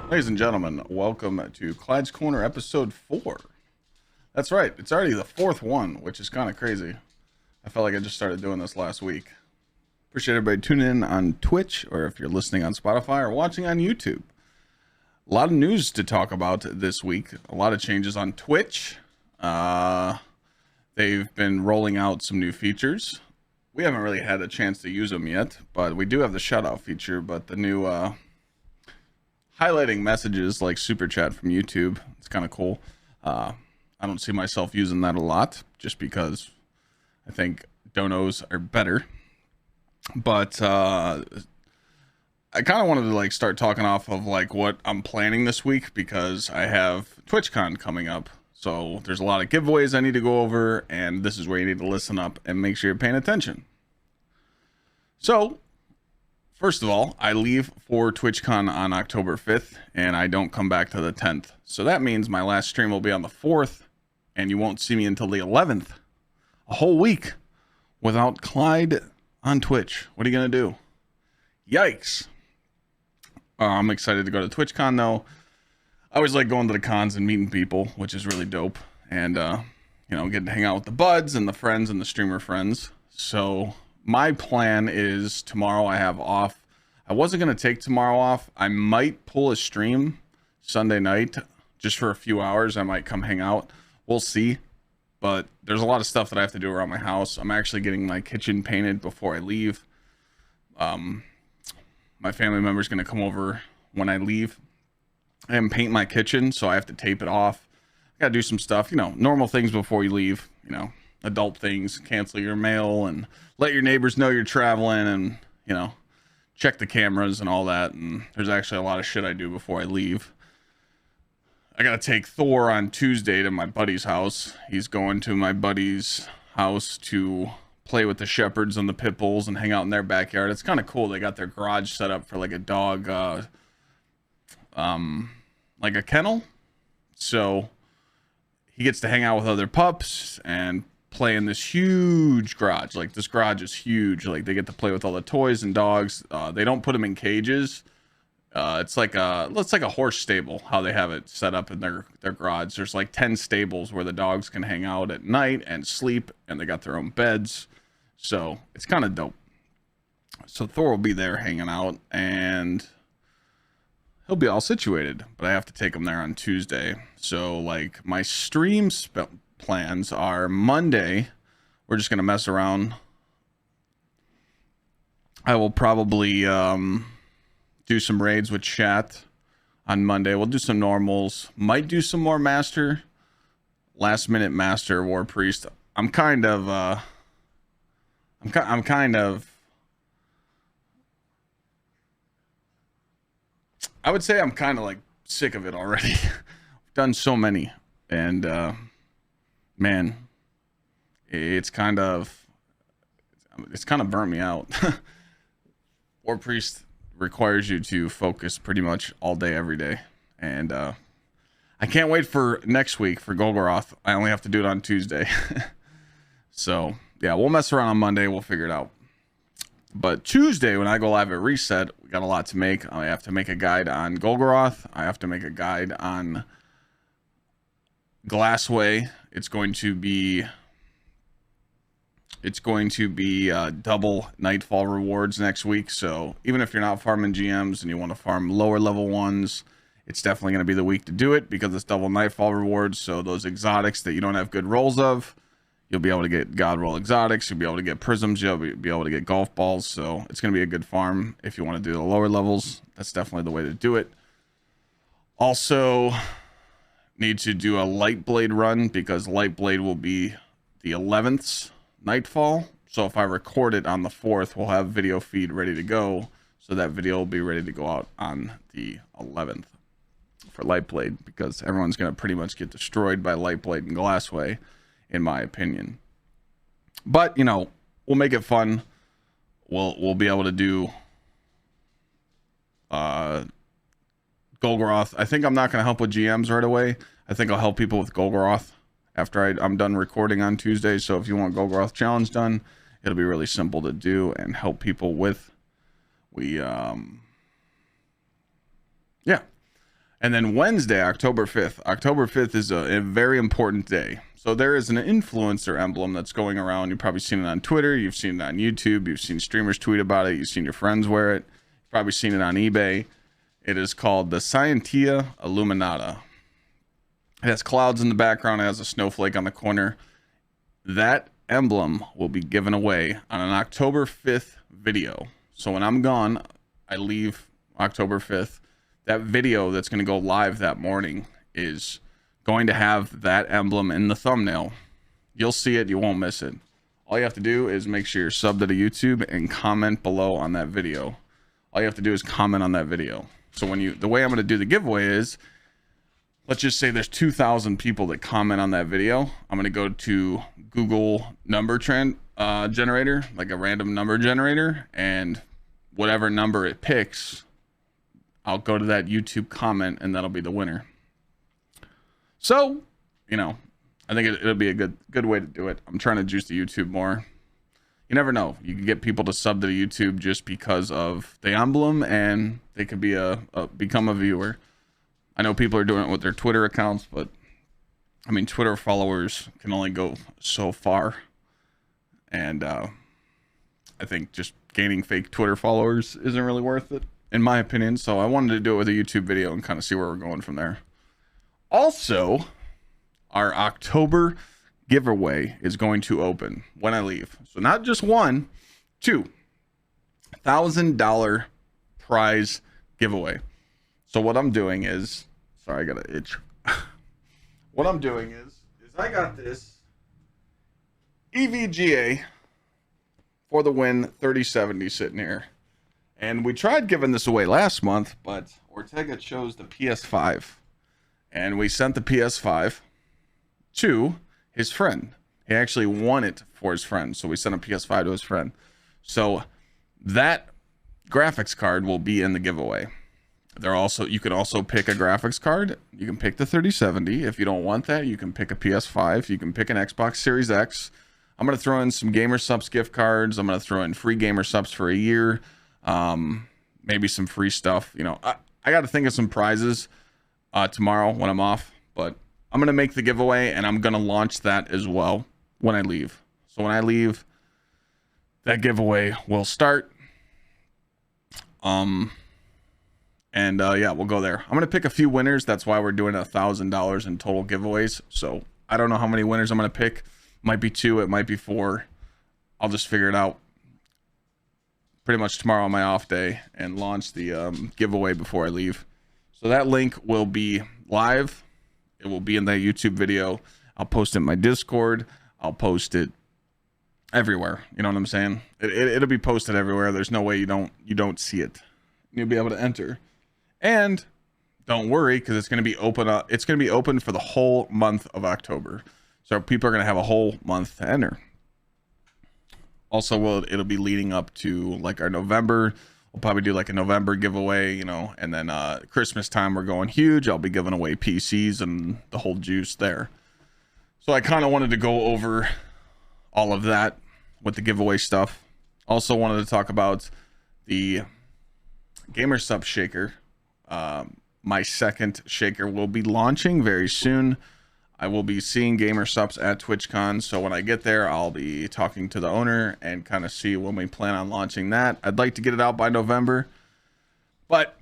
Ladies and gentlemen, welcome to Clyde's Corner episode 4. That's right, it's already the 4th one, which is kind of crazy. I felt like I just started doing this last week. Appreciate everybody tuning in on Twitch, or if you're listening on Spotify or watching on YouTube. A lot of news to talk about this week. A lot of changes on Twitch. They've been rolling out some new features. We haven't really had a chance to use them yet, but we do have the shout-out feature, but the new highlighting messages like super chat from YouTube, it's kind of cool. I don't see myself using that a lot just because I think donos are better, but I kind of wanted to like start talking off of like what I'm planning this week, because I have TwitchCon coming up, so there's a lot of giveaways I need to go over, and this is where you need to listen up and make sure you're paying attention. So first of all, I leave for TwitchCon on October 5th, and I don't come back to the 10th. So that means my last stream will be on the 4th, and you won't see me until the 11th. A whole week without Clyde on Twitch. What are you going to do? Yikes. I'm excited to go to TwitchCon, though. I always like going to the cons and meeting people, which is really dope. And, getting to hang out with the buds and the friends and the streamer friends. So my plan is tomorrow I have off. I wasn't going to take tomorrow off. I might pull a stream Sunday night just for a few hours. I might come hang out. We'll see. But there's a lot of stuff that I have to do around my house. I'm actually getting my kitchen painted before I leave. My family member's going to come over when I leave and paint my kitchen, so I have to tape it off. I got to do some stuff, normal things before you leave, adult things, cancel your mail and let your neighbors know you're traveling, and, check the cameras and all that. And there's actually a lot of shit I do before I leave. I got to take Thor on Tuesday to my buddy's house. He's going to my buddy's house to play with the shepherds and the pit bulls and hang out in their backyard. It's kind of cool. They got their garage set up for like a dog, like a kennel. So he gets to hang out with other pups and play in this huge garage. Like, this garage is huge. Like, they get to play with all the toys and dogs. They don't put them in cages. It's like a horse stable, how they have it set up in their garage. There's like 10 stables where the dogs can hang out at night and sleep, and they got their own beds. So it's kind of dope. So Thor will be there hanging out, and he'll be all situated, but I have to take him there on Tuesday. So like my stream plans are Monday. We're just going to mess around. I will probably do some raids with chat on Monday. We'll do some normals. Might do some more master. Last minute master war priest. I'm kind of I would say I'm kind of like sick of it already. I've done so many, and man, it's kind of burnt me out. War priest requires you to focus pretty much all day every day, and I can't wait for next week for Golgoroth. I only have to do it on Tuesday. So yeah, we'll mess around on Monday. We'll figure it out. But Tuesday, when I go live at Reset, we got a lot to make. I have to make a guide on Golgoroth. I have to make a guide on Glassway. It's going to be double Nightfall rewards next week. So even if you're not farming GMs and you want to farm lower level ones, it's definitely going to be the week to do it, because it's double Nightfall rewards. So those exotics that you don't have good rolls of, you'll be able to get God roll exotics. You'll be able to get prisms. You'll be able to get golf balls. So it's going to be a good farm if you want to do the lower levels. That's definitely the way to do it. Also, need to do a light blade run, because light blade will be the 11th Nightfall. So if I record it on the 4th, we'll have video feed ready to go. So that video will be ready to go out on the 11th for light blade, because everyone's going to pretty much get destroyed by light blade and Glassway, in my opinion. But we'll make it fun. We'll be able to do Golgoroth. I think I'm not going to help with GMs right away. I think I'll help people with Golgoroth after I'm done recording on Tuesday. So if you want Golgoroth challenge done, it'll be really simple to do and help people with. Yeah. And then Wednesday, October 5th. October 5th is a very important day. So there is an influencer emblem that's going around. You've probably seen it on Twitter. You've seen it on YouTube. You've seen streamers tweet about it. You've seen your friends wear it. You've probably seen it on eBay. It is called the Scientia Illuminata. It has clouds in the background. It has a snowflake on the corner. That emblem will be given away on an October 5th video. So when I'm gone, I leave October 5th. That video that's going to go live that morning is going to have that emblem in the thumbnail. You'll see it. You won't miss it. All you have to do is make sure you're subbed to YouTube and comment below on that video. All you have to do is comment on that video. So the way I'm going to do the giveaway is, let's just say there's 2,000 people that comment on that video. I'm going to go to Google number generator, like a random number generator, and whatever number it picks, I'll go to that YouTube comment and that'll be the winner. So, I think it'll be a good way to do it. I'm trying to juice the YouTube more. You never know. You can get people to sub to the YouTube just because of the emblem, and they could be become a viewer. I know people are doing it with their Twitter accounts, but I mean, Twitter followers can only go so far. And I think just gaining fake Twitter followers isn't really worth it, in my opinion. So I wanted to do it with a YouTube video and kind of see where we're going from there. Also, our October giveaway is going to open when I leave. So not just one, $2,000 prize giveaway. So what I'm doing is, sorry, I got an itch. What I'm doing is I got this EVGA for the win 3070 sitting here. And we tried giving this away last month, but Ortega chose the PS5. And we sent the PS5 to his friend. He actually won it for his friend. So we sent a PS5 to his friend. So that graphics card will be in the giveaway. You can also pick a graphics card. You can pick the 3070. If you don't want that, you can pick a PS5. You can pick an Xbox Series X. I'm going to throw in some Gamer Subs gift cards. I'm going to throw in free Gamer Subs for a year. Maybe some free stuff. I got to think of some prizes tomorrow when I'm off. But I'm going to make the giveaway, and I'm going to launch that as well when I leave. So when I leave, that giveaway will start. Yeah, we'll go there. I'm going to pick a few winners. That's why we're doing $1,000 in total giveaways. So I don't know how many winners I'm going to pick. Might be 2, it might be 4. I'll just figure it out pretty much tomorrow on my off day and launch the giveaway before I leave. So that link will be live. It will be in that YouTube video. I'll post it in my Discord. I'll post it everywhere. You know what I'm saying? It'll be posted everywhere. There's no way you don't see it. You'll be able to enter. And don't worry, because it's going to be open. It's going to be open for the whole month of October. So people are going to have a whole month to enter. Also, it'll be leading up to like our November. We'll probably do like a November giveaway, and then Christmas time we're going huge. I'll be giving away PCs and the whole juice there. So I kind of wanted to go over all of that with the giveaway stuff. Also wanted to talk about the Gamer Sub Shaker. My second shaker will be launching very soon. I will be seeing Gamer Subs at TwitchCon, so when I get there, I'll be talking to the owner and kind of see when we plan on launching that. I'd like to get it out by November, but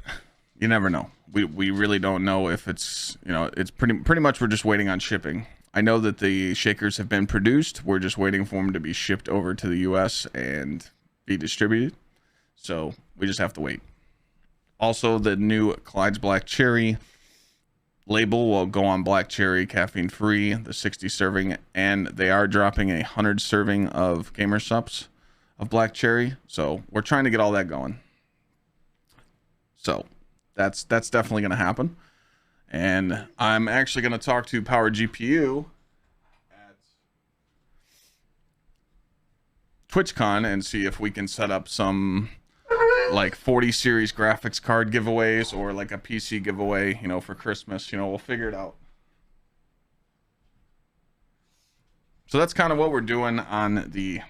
you never know. We really don't know if it's, it's pretty much we're just waiting on shipping. I know that the shakers have been produced. We're just waiting for them to be shipped over to the US and be distributed. So we just have to wait. Also, the new Clyde's Black Cherry label will go on Black Cherry, caffeine free, the 60 serving, and they are dropping 100 serving of Gamer Subs of Black Cherry. So we're trying to get all that going. So that's definitely going to happen. And I'm actually going to talk to Power GPU at TwitchCon and see if we can set up some like 40 series graphics card giveaways or like a PC giveaway, for Christmas. We'll figure it out. So that's kind of what we're doing on the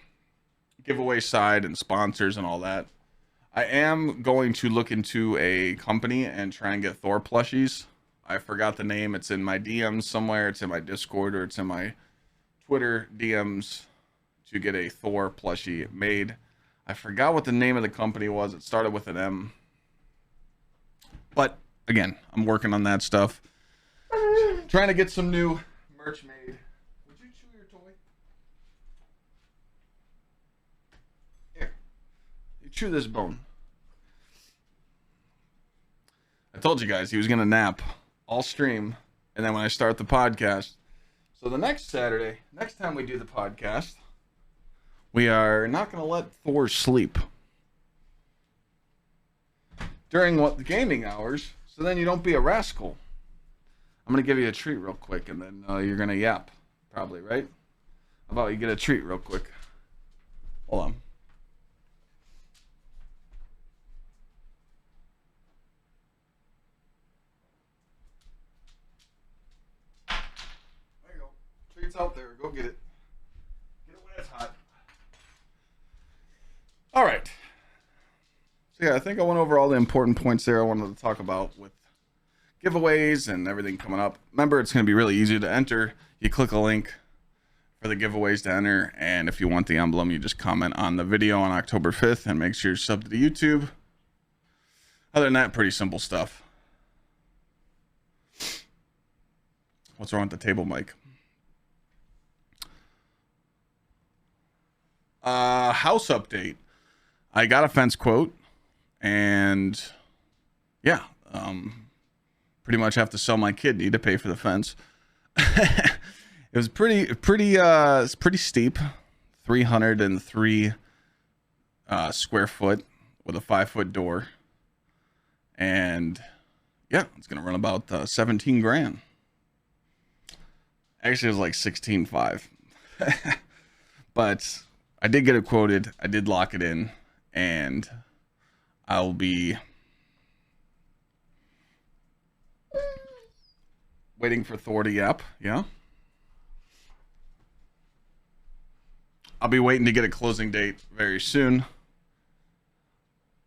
giveaway side and sponsors and all that. I am going to look into a company and try and get Thor plushies. I forgot the name. It's in my DMs somewhere. It's in my Discord or it's in my Twitter DMs to get a Thor plushie made. I forgot what the name of the company was. It started with an M. But again, I'm working on that stuff. Trying to get some new merch made. Would you chew your toy? Here. You chew this bone. I told you guys he was going to nap all stream. And then when I start the podcast. So the next Saturday, next time we do the podcast, we are not going to let Thor sleep during the gaming hours. So then you don't be a rascal. I'm going to give you a treat real quick, and then you're going to yap. Probably, right? How about you get a treat real quick? Hold on. There you go. Treat's out there. Go get it. Get it when it's hot. All right. So, yeah, I think I went over all the important points there I wanted to talk about with giveaways and everything coming up. Remember, it's going to be really easy to enter. You click a link for the giveaways to enter, and if you want the emblem, you just comment on the video on October 5th and make sure you're subbed to the YouTube. Other than that, pretty simple stuff. What's wrong with the table mic? House update. I got a fence quote, and yeah, pretty much have to sell my kidney to pay for the fence. It was it's pretty steep, 303 square foot with a 5-foot door, and yeah, it's gonna run about 17 grand. Actually, it was like 16.5, but I did get it quoted. I did lock it in, and I'll be waiting for Thor to yap. Yeah. I'll be waiting to get a closing date very soon.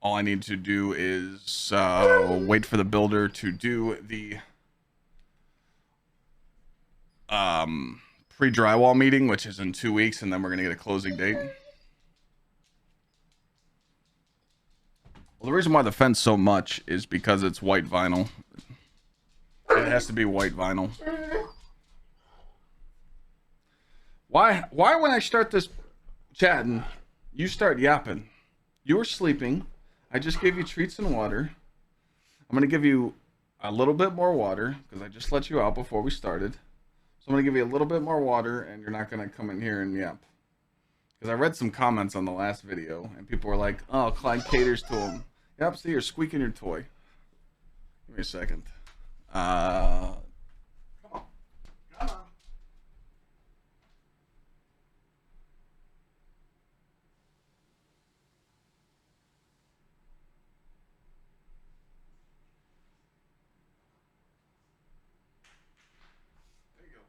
All I need to do is wait for the builder to do the pre-drywall meeting, which is in 2 weeks, and then we're going to get a closing date. Well, the reason why the fence so much is because it's white vinyl. It has to be white vinyl. Why when I start this chatting, you start yapping? You were sleeping. I just gave you treats and water. I'm going to give you a little bit more water because I just let you out before we started. So I'm going to give you a little bit more water, and you're not going to come in here and yap. Because I read some comments on the last video, and people were like, oh, Clyde caters to him. Yep, see, you're squeaking your toy. Give me a second. Come on. Come on. There you go.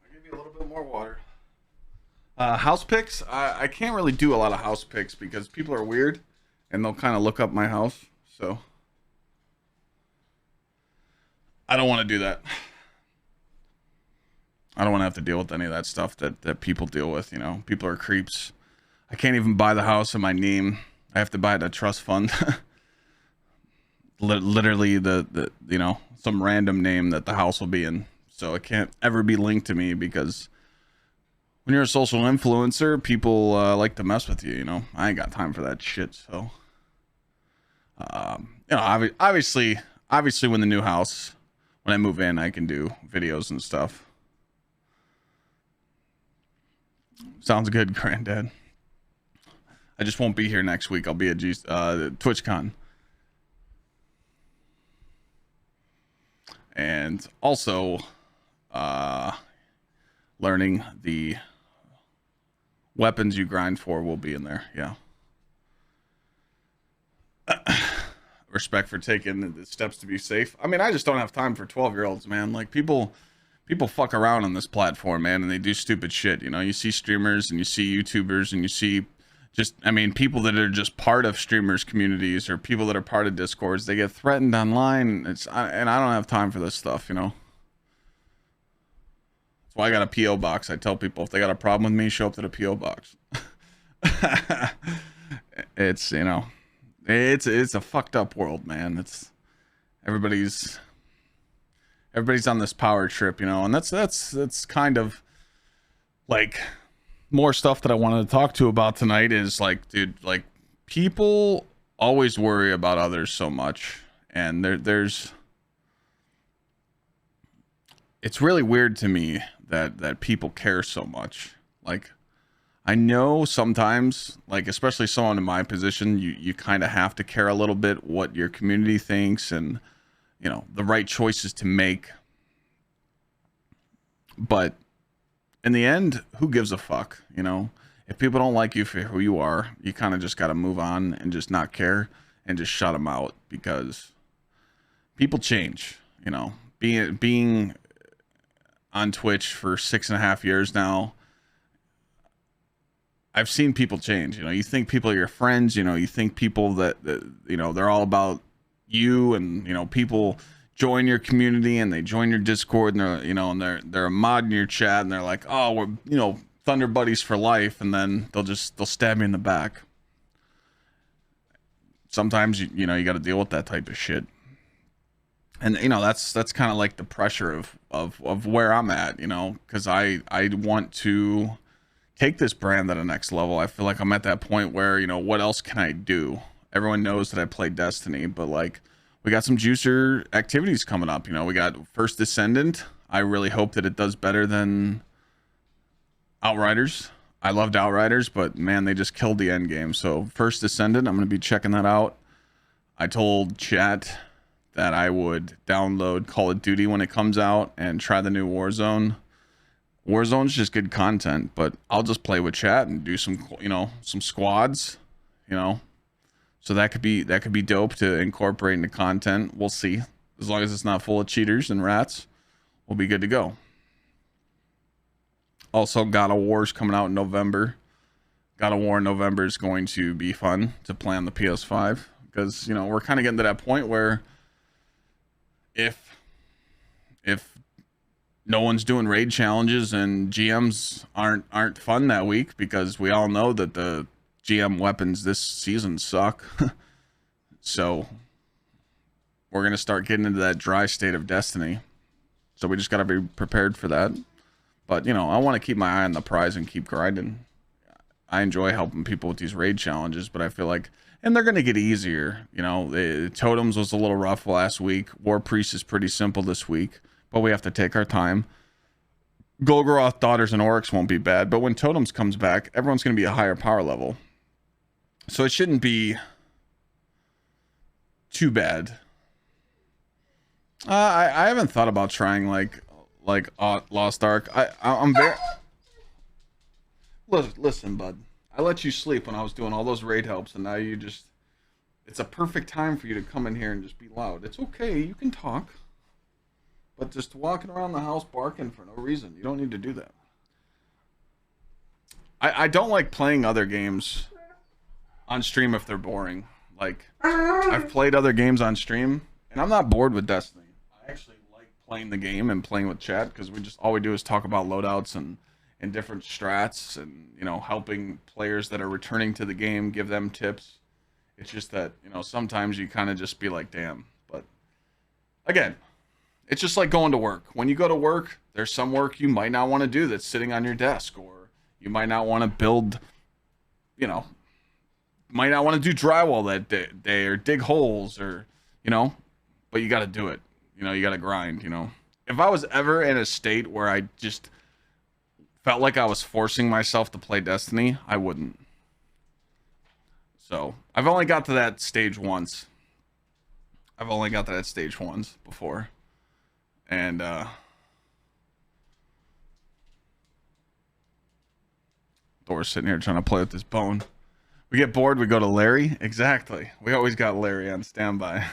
I'll give you a little bit more water. House picks. I can't really do a lot of house picks because people are weird and they'll kind of look up my house. So I don't want to do that. I don't want to have to deal with any of that stuff that people deal with. You know, people are creeps. I can't even buy the house in my name. I have to buy it in a trust fund. Literally the you know, some random name that the house will be in. So it can't ever be linked to me because when you're a social influencer, people like to mess with you, you know. I ain't got time for that shit, so. You know, obviously when the new house, when I move in, I can do videos and stuff. Sounds good, Granddad. I just won't be here next week. I'll be at TwitchCon. And also, learning the weapons you grind for will be in there. Yeah. Respect for taking the steps to be safe. I mean, I just don't have time for 12-year-olds, man. Like, people fuck around on this platform, man, and they do stupid shit. You know, you see streamers and you see YouTubers and you see just, I mean, people that are just part of streamers communities or people that are part of discords, they get threatened online. And I don't have time for this stuff, you know. That's why I got a PO box. I tell people if they got a problem with me, show up to the PO box. It's, you know, it's a fucked up world, man. It's everybody's on this power trip, you know, and that's kind of like more stuff that I wanted to talk to about tonight is like, dude, like people always worry about others so much, and there's it's really weird to me that people care so much. Like, I know sometimes, like especially someone in my position, you kind of have to care a little bit what your community thinks and, you know, the right choices to make. But in the end, who gives a fuck, you know? If people don't like you for who you are, you kind of just got to move on and just not care and just shut them out, because people change, you know. Being on Twitch for 6.5 years now, I've seen people change. You know, you think people are your friends, you know, you think people that you know, they're all about you, and, you know, people join your community and they join your Discord and they're, you know, and they're a mod in your chat and they're like, oh, we're, you know, Thunder Buddies for life, and then they'll stab you in the back. Sometimes you know, you got to deal with that type of shit. And, you know, that's kind of like the pressure of where I'm at, you know, because I want to take this brand at a next level. I feel like I'm at that point where, you know, what else can I do? Everyone knows that I play Destiny, but like, we got some juicer activities coming up. You know, we got First Descendant. I really hope that it does better than Outriders. I loved Outriders, but man, they just killed the end game. So First Descendant, I'm going to be checking that out. I told chat that I would download Call of Duty when it comes out and try the new Warzone. Warzone's just good content, but I'll just play with chat and do some, you know, some squads, you know. So that could be dope to incorporate into content. We'll see. As long as it's not full of cheaters and rats, we'll be good to go. Also, God of War's coming out in November. God of War in November is going to be fun to play on the PS5, because, you know, we're kind of getting to that point where if no one's doing raid challenges and GMs aren't fun that week, because we all know that the GM weapons this season suck. So we're going to start getting into that dry state of Destiny. So we just got to be prepared for that. But, you know, I want to keep my eye on the prize and keep grinding. I enjoy helping people with these raid challenges, but I feel like, and they're going to get easier. You know, Totems was a little rough last week. War Priest is pretty simple this week, but we have to take our time. Golgoroth, Daughters, and Oryx won't be bad, but when Totems comes back, everyone's going to be a higher power level. So it shouldn't be too bad. I haven't thought about trying like Lost Ark. I'm very... Listen, bud. I let you sleep when I was doing all those raid helps, and now you just... It's a perfect time for you to come in here and just be loud. It's okay, you can talk. But just walking around the house barking for no reason, you don't need to do that. I don't like playing other games on stream if they're boring. Like, I've played other games on stream, and I'm not bored with Destiny. I actually like playing the game and playing with chat, because all we do is talk about loadouts and different strats, and, you know, helping players that are returning to the game, give them tips. It's just that, you know, sometimes you kind of just be like, damn. But again, it's just like going to work. When you go to work, there's some work you might not want to do that's sitting on your desk, or you might not want to build, you know, might not want to do drywall that day or dig holes, or, you know, but you got to do it. You know, you got to grind, you know. If I was ever in a state where I just felt like I was forcing myself to play Destiny, I wouldn't. So I've only got to that stage once. Before. And Thor's sitting here trying to play with this bone. We get bored, we go to Larry. Exactly. We always got Larry on standby.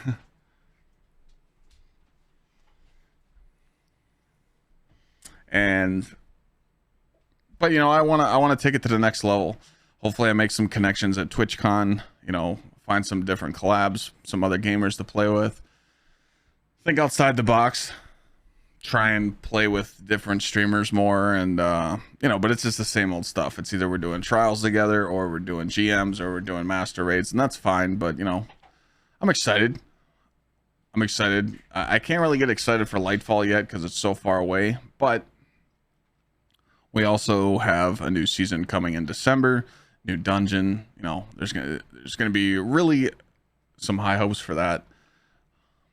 But, you know, I want to take it to the next level. hopefully I make some connections at TwitchCon, you know, find some different collabs, some other gamers to play with. Think outside the box, try and play with different streamers more, and you know, but it's just the same old stuff. It's either we're doing trials together, or we're doing GMs, or we're doing master raids, and that's fine. But you know, I'm excited. I can't really get excited for Lightfall yet because it's so far away, but we also have a new season coming in December, new dungeon. You know, there's gonna be really some high hopes for that.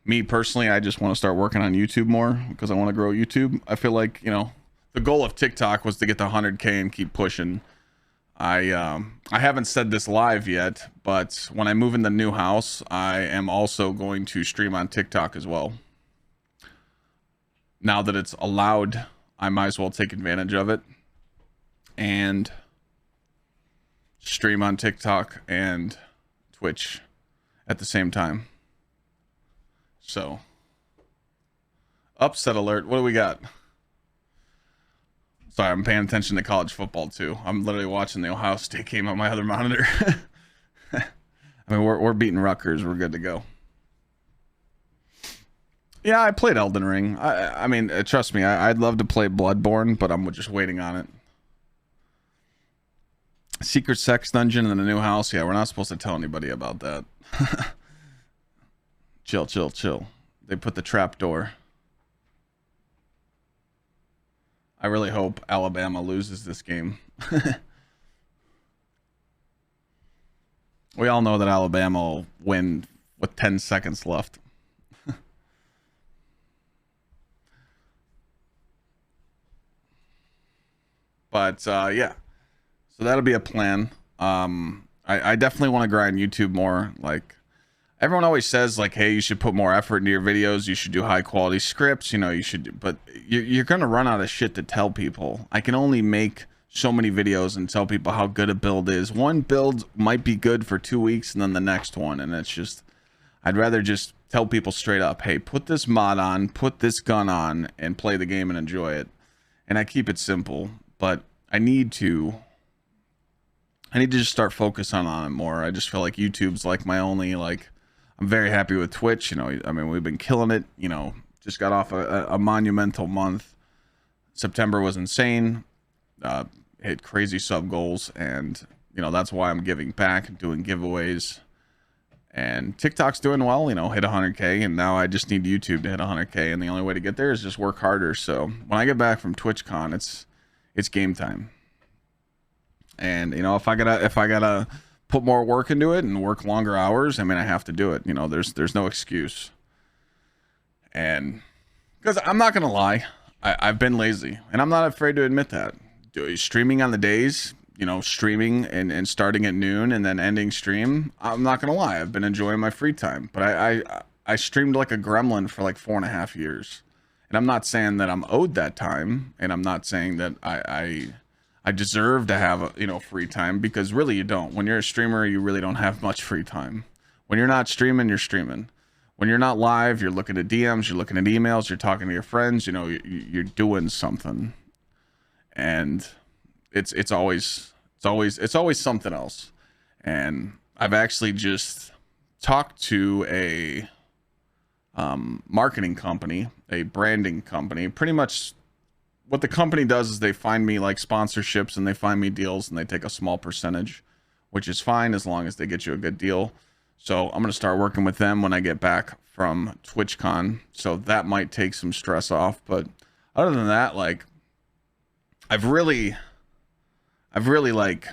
Me personally, I just want to start working on YouTube more because I want to grow YouTube. I feel like, you know, the goal of TikTok was to get to 100K and keep pushing. I haven't said this live yet, but when I move in the new house, I am also going to stream on TikTok as well. Now that it's allowed, I might as well take advantage of it and stream on TikTok and Twitch at the same time. So, upset alert. What do we got? Sorry, I'm paying attention to college football too. I'm literally watching the Ohio State game on my other monitor. I mean, we're beating Rutgers. We're good to go. Yeah, I played Elden Ring. I mean, trust me, I'd love to play Bloodborne, but I'm just waiting on it. Secret sex dungeon in the new house. Yeah, we're not supposed to tell anybody about that. Chill. They put the trap door. I really hope Alabama loses this game. We all know that Alabama will win with 10 seconds left. But yeah, so that'll be a plan. I definitely want to grind YouTube more. Like, everyone always says, like, hey, you should put more effort into your videos. You should do high quality scripts. You know, you should, but you're going to run out of shit to tell people. I can only make so many videos and tell people how good a build is. One build might be good for 2 weeks and then the next one. And it's just, I'd rather just tell people straight up, hey, put this mod on, put this gun on, and play the game and enjoy it. And I keep it simple, but I need to just start focusing on it more. I just feel like YouTube's like my only, like, I'm very happy with Twitch. You know, I mean, we've been killing it. You know, just got off a monumental month. September was insane. Hit crazy sub goals, and you know, that's why I'm giving back, doing giveaways. And TikTok's doing well. You know, hit 100K, and now I just need YouTube to hit 100K, and the only way to get there is just work harder. So when I get back from TwitchCon, it's game time. And you know, if I gotta put more work into it and work longer hours, I mean, I have to do it. You know, there's no excuse. And because I'm not gonna lie, I've been lazy, and I'm not afraid to admit that. Streaming on the days, you know, streaming and starting at noon and then ending stream, I'm not gonna lie, I've been enjoying my free time. But I streamed like a gremlin for like 4.5 years, and I'm not saying that I'm owed that time, and I'm not saying that I deserve to have, you know, free time, because really you don't. When you're a streamer, you really don't have much free time. When you're not streaming, you're streaming. When you're not live, you're looking at DMs, you're looking at emails, you're talking to your friends, you know, you're doing something. And it's always something else. And I've actually just talked to a marketing company, a branding company. Pretty much what the company does is they find me like sponsorships, and they find me deals, and they take a small percentage, which is fine as long as they get you a good deal. So I'm going to start working with them when I get back from TwitchCon. So that might take some stress off. But other than that, like, I've really like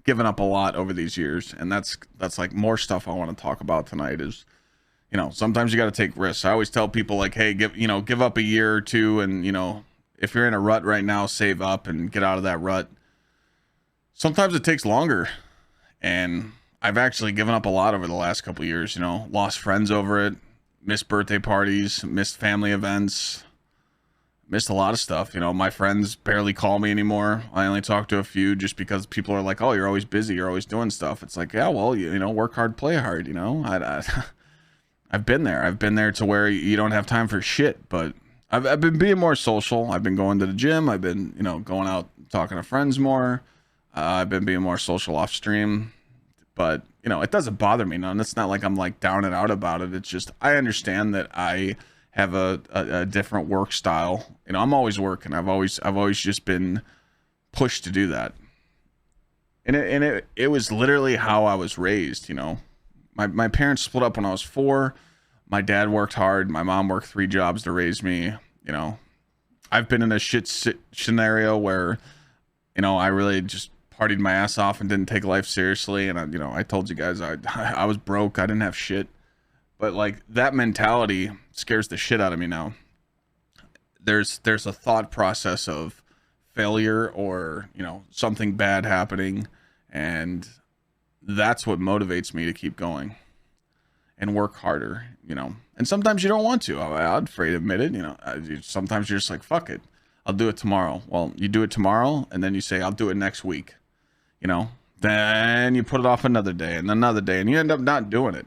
given up a lot over these years. And that's like more stuff I want to talk about tonight is, you know, sometimes you got to take risks. I always tell people, like, hey, give up a year or two, and, you know, if you're in a rut right now, save up and get out of that rut. Sometimes it takes longer, and I've actually given up a lot over the last couple of years. You know, lost friends over it, missed birthday parties, missed family events, missed a lot of stuff. You know, my friends barely call me anymore. I only talk to a few just because people are like, oh, you're always busy, you're always doing stuff. It's like, yeah, well, you know, work hard, play hard. You know, I've been there. I've been there to where you don't have time for shit, but I've been being more social. I've been going to the gym. I've been, you know, going out talking to friends more. I've been being more social off stream, but you know, it doesn't bother me none. It's not like I'm like down and out about it. It's just I understand that I have a different work style. You know, I'm always working. I've always just been pushed to do that. And it was literally how I was raised, you know. My parents split up when I was 4. My dad worked hard. My mom worked 3 jobs to raise me, you know. I've been in a shit scenario where, you know, I really just partied my ass off and didn't take life seriously. And, you know, I told you guys I was broke. I didn't have shit. But, like, that mentality scares the shit out of me now. There's a thought process of failure or, you know, something bad happening, and that's what motivates me to keep going and work harder, you know. And sometimes you don't want to. I'm afraid to admit it, you know. Sometimes you're just like, fuck it, I'll do it tomorrow. Well, you do it tomorrow, and then you say, I'll do it next week, you know. Then you put it off another day and another day, and you end up not doing it.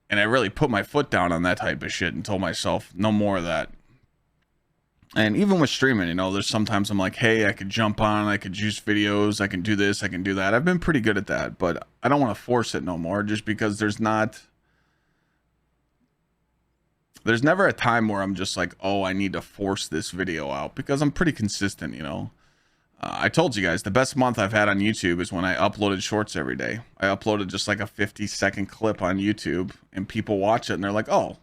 And I really put my foot down on that type of shit and told myself, no more of that. And even with streaming, you know, there's sometimes I'm like, hey, I could jump on, I could juice videos, I can do this, I can do that. I've been pretty good at that, but I don't want to force it no more, just because there's never a time where I'm just like, oh, I need to force this video out, because I'm pretty consistent, you know. I told you guys, the best month I've had on YouTube is when I uploaded shorts every day. I uploaded just like a 50-second clip on YouTube, and people watch it and they're like, oh,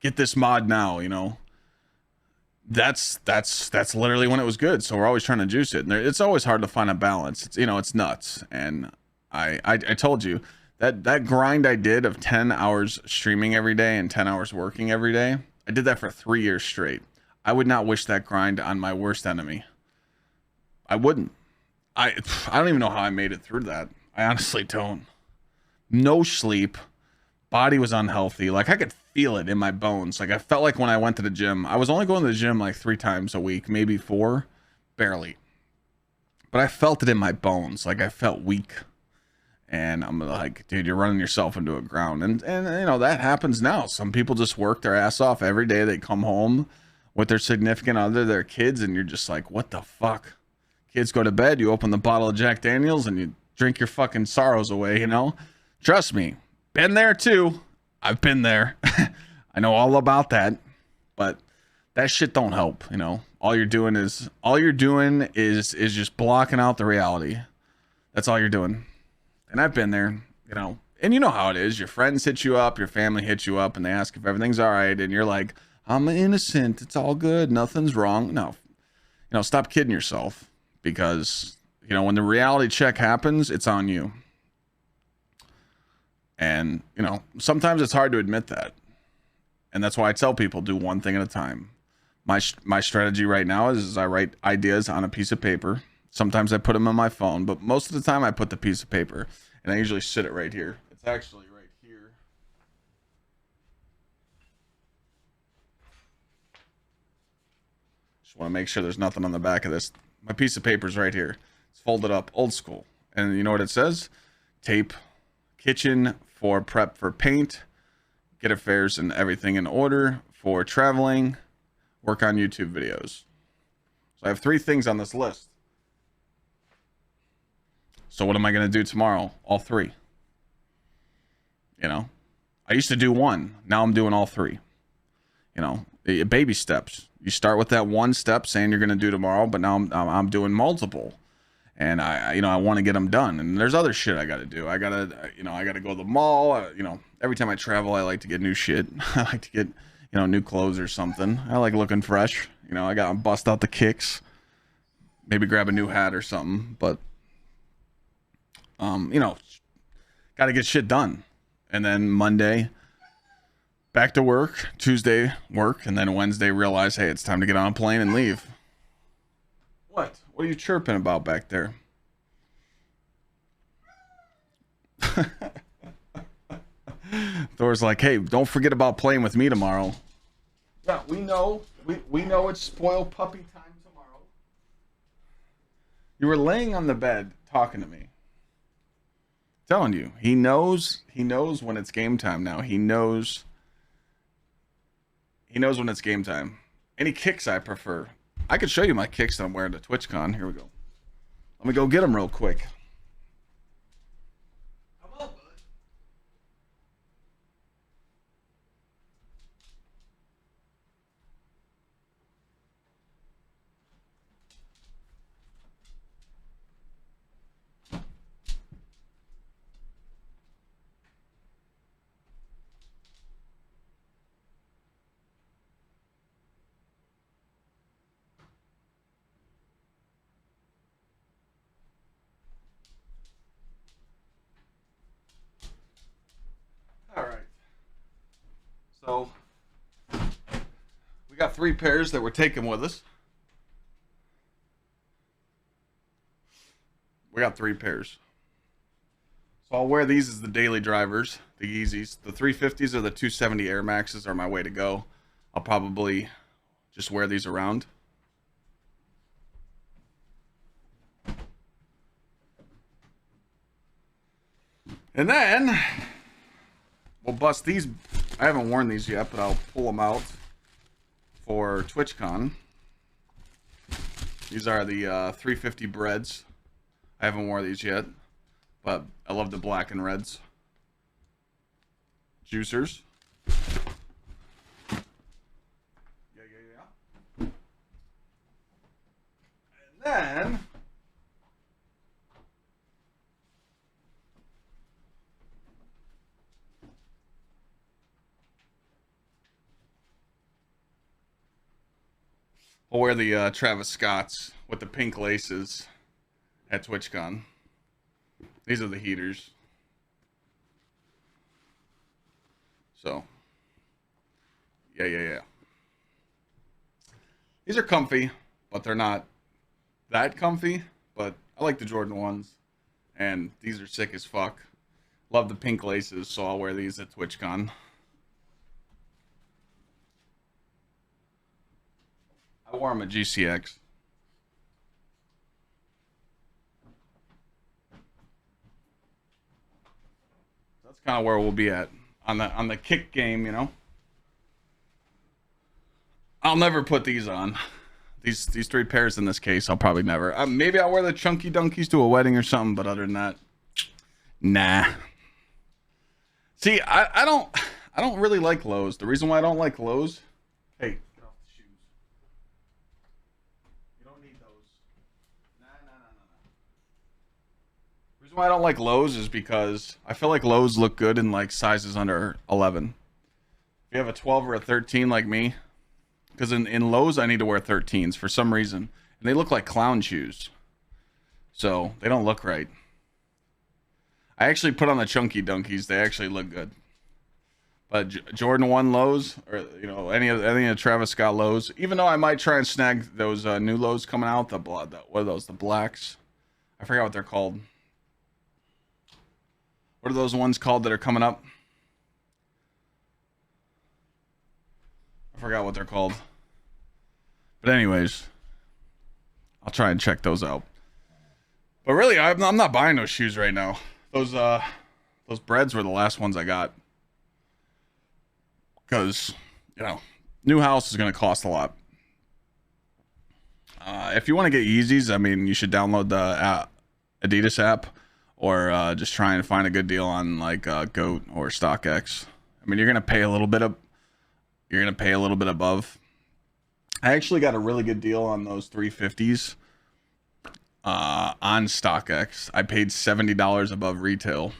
get this mod now, you know. That's literally when it was good. So we're always trying to juice it, and it's always hard to find a balance. It's, you know, it's nuts. And I told you that grind I did of 10 hours streaming every day and 10 hours working every day, I did that for 3 years straight. I would not wish that grind on my worst enemy. I wouldn't. I don't even know how I made it through that. I honestly don't. No sleep. Body was unhealthy. Like, I could feel it in my bones. Like, I felt like when I went to the gym, I was only going to the gym like 3 times a week, maybe 4, barely. But I felt it in my bones. Like, I felt weak. And I'm like, dude, you're running yourself into a ground. And you know, that happens now. Some people just work their ass off every day. They come home with their significant other, their kids, and you're just like, what the fuck? Kids go to bed, you open the bottle of Jack Daniels, and you drink your fucking sorrows away, you know? Trust me. Been there too. I've been there. I know all about that. But that shit don't help, you know? All you're doing is just blocking out the reality. That's all you're doing. And I've been there, you know. And you know how it is. Your friends hit you up, your family hits you up, and they ask if everything's all right, and you're like, I'm innocent. It's all good. Nothing's wrong. No. You know, stop kidding yourself, because, you know, when the reality check happens, it's on you. And, you know, sometimes it's hard to admit that. And that's why I tell people, do one thing at a time. My strategy right now is I write ideas on a piece of paper. Sometimes I put them on my phone, but most of the time I put the piece of paper, and I usually sit it right here. It's actually right here. Just want to make sure there's nothing on the back of this. My piece of paper is right here. It's folded up, old school. And you know what it says? Tape, kitchen for prep for paint, get affairs and everything in order for traveling, work on YouTube videos. So I have 3 things on this list. So what am I going to do tomorrow? All 3. You know, I used to do 1. Now I'm doing all 3. You know, baby steps. You start with that 1 step saying you're going to do tomorrow, but now I'm doing multiple. And I you know, I want to get them done. And there's other shit I got to do. I got to go to the mall. You know, every time I travel, I like to get new shit. I like to get, you know, new clothes or something. I like looking fresh. You know, I got to bust out the kicks. Maybe grab a new hat or something. But, you know, got to get shit done. And then Monday, back to work. Tuesday, work. And then Wednesday, realize, hey, it's time to get on a plane and leave. What? What are you chirping about back there? Thor's like, hey, don't forget about playing with me tomorrow. Yeah, we know. We know it's spoiled puppy time tomorrow. You were laying on the bed talking to me. Telling you, he knows when it's game time now. He knows when it's game time. Any kicks I prefer. I could show you my kicks that I'm wearing to TwitchCon. Here we go. Let me go get them real quick. All right. So we got 3 pairs that we're taking with us. We got 3 pairs. So I'll wear these as the daily drivers, the Yeezys. The 350s or the 270 Air Maxes are my way to go. I'll probably just wear these around. And then we'll bust these. I haven't worn these yet, but I'll pull them out for TwitchCon. These are the 350 breads. I haven't worn these yet, but I love the black and reds. Juicers. Yeah. And then I'll wear the Travis Scotts with the pink laces at TwitchCon. These are the heaters. So, yeah. These are comfy, but they're not that comfy. But I like the Jordan 1s, and these are sick as fuck. Love the pink laces, so I'll wear these at TwitchCon. I wore them at GsxrClyde. That's kind of where we'll be at on the kick game, you know. I'll never put these on. These 3 pairs in this case, I'll probably never. Maybe I'll wear the chunky dunkies to a wedding or something, but other than that, nah. See, I don't really like lows. The reason why I don't like lows, hey, get off the shoes. You don't need those. Nah. The reason why I don't like lows is because I feel like lows look good in like sizes under 11. If you have a 12 or a 13 like me, because in lows I need to wear 13s for some reason, and they look like clown shoes, so they don't look right. I actually put on the chunky dunkies; they actually look good. But Jordan 1 lows, or you know, any of the Travis Scott lows, even though I might try and snag those new lows coming out, what are those? The blacks? I forgot what they're called. What are those ones called that are coming up? I forgot what they're called. But anyways, I'll try and check those out. But really, I'm not buying those shoes right now. Those breads were the last ones I got. Because, you know, new house is going to cost a lot. If you want to get Yeezys, I mean, you should download the Adidas app, or just try and find a good deal on like Goat or StockX. I mean, you're going to pay a little bit above. I actually got a really good deal on those 350s on StockX. I paid $70 above retail.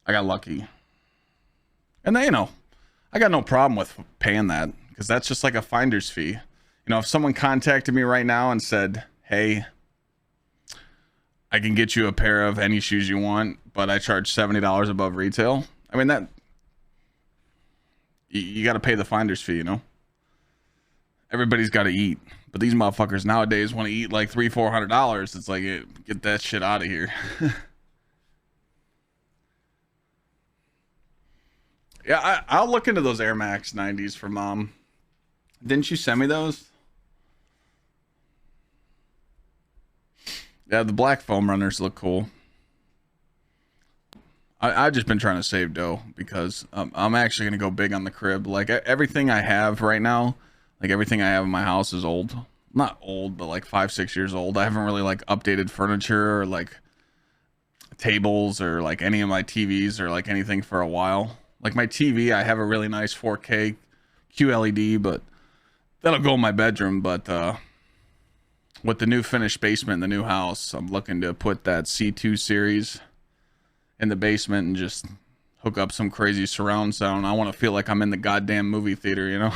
I got lucky. And then, you know, I got no problem with paying that, because that's just like a finder's fee. You know, if someone contacted me right now and said, hey, I can get you a pair of any shoes you want, but I charge $70 above retail. I mean, that you got to pay the finder's fee, you know. Everybody's got to eat, but these motherfuckers nowadays want to eat like $300-400. It's like, get that shit out of here. Yeah, I'll look into those Air Max 90s for mom. Didn't you send me those? Yeah, the black foam runners look cool. I've just been trying to save dough, because I'm actually going to go big on the crib. Like, everything I have right now, like everything I have in my house is old. not old, but like 5-6 years old. I haven't really like updated furniture or like tables or like any of my TVs or like anything for a while. Like my TV, I have a really nice 4K QLED, but that'll go in my bedroom. But with the new finished basement in the new house, I'm looking to put that C2 series in the basement and just hook up some crazy surround sound. I want to feel like I'm in the goddamn movie theater, you know?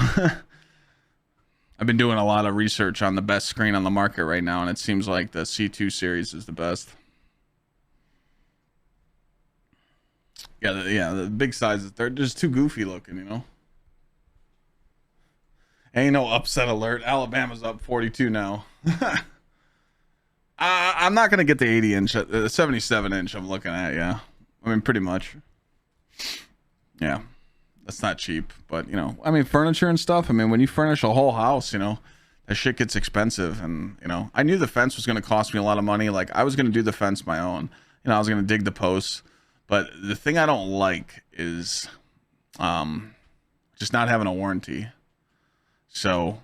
I've been doing a lot of research on the best screen on the market right now, and it seems like the C2 series is the best. Yeah, the big sizes, they're just too goofy looking, you know? Ain't no upset alert. Alabama's up 42 now. I'm not going to get the 80-inch, the 77-inch I'm looking at, yeah. I mean, pretty much. Yeah. That's not cheap, but, you know, I mean, furniture and stuff, I mean, when you furnish a whole house, you know, that shit gets expensive. And, you know, I knew the fence was going to cost me a lot of money. Like, I was going to do the fence my own. You know, I was going to dig the posts. But the thing I don't like is just not having a warranty. So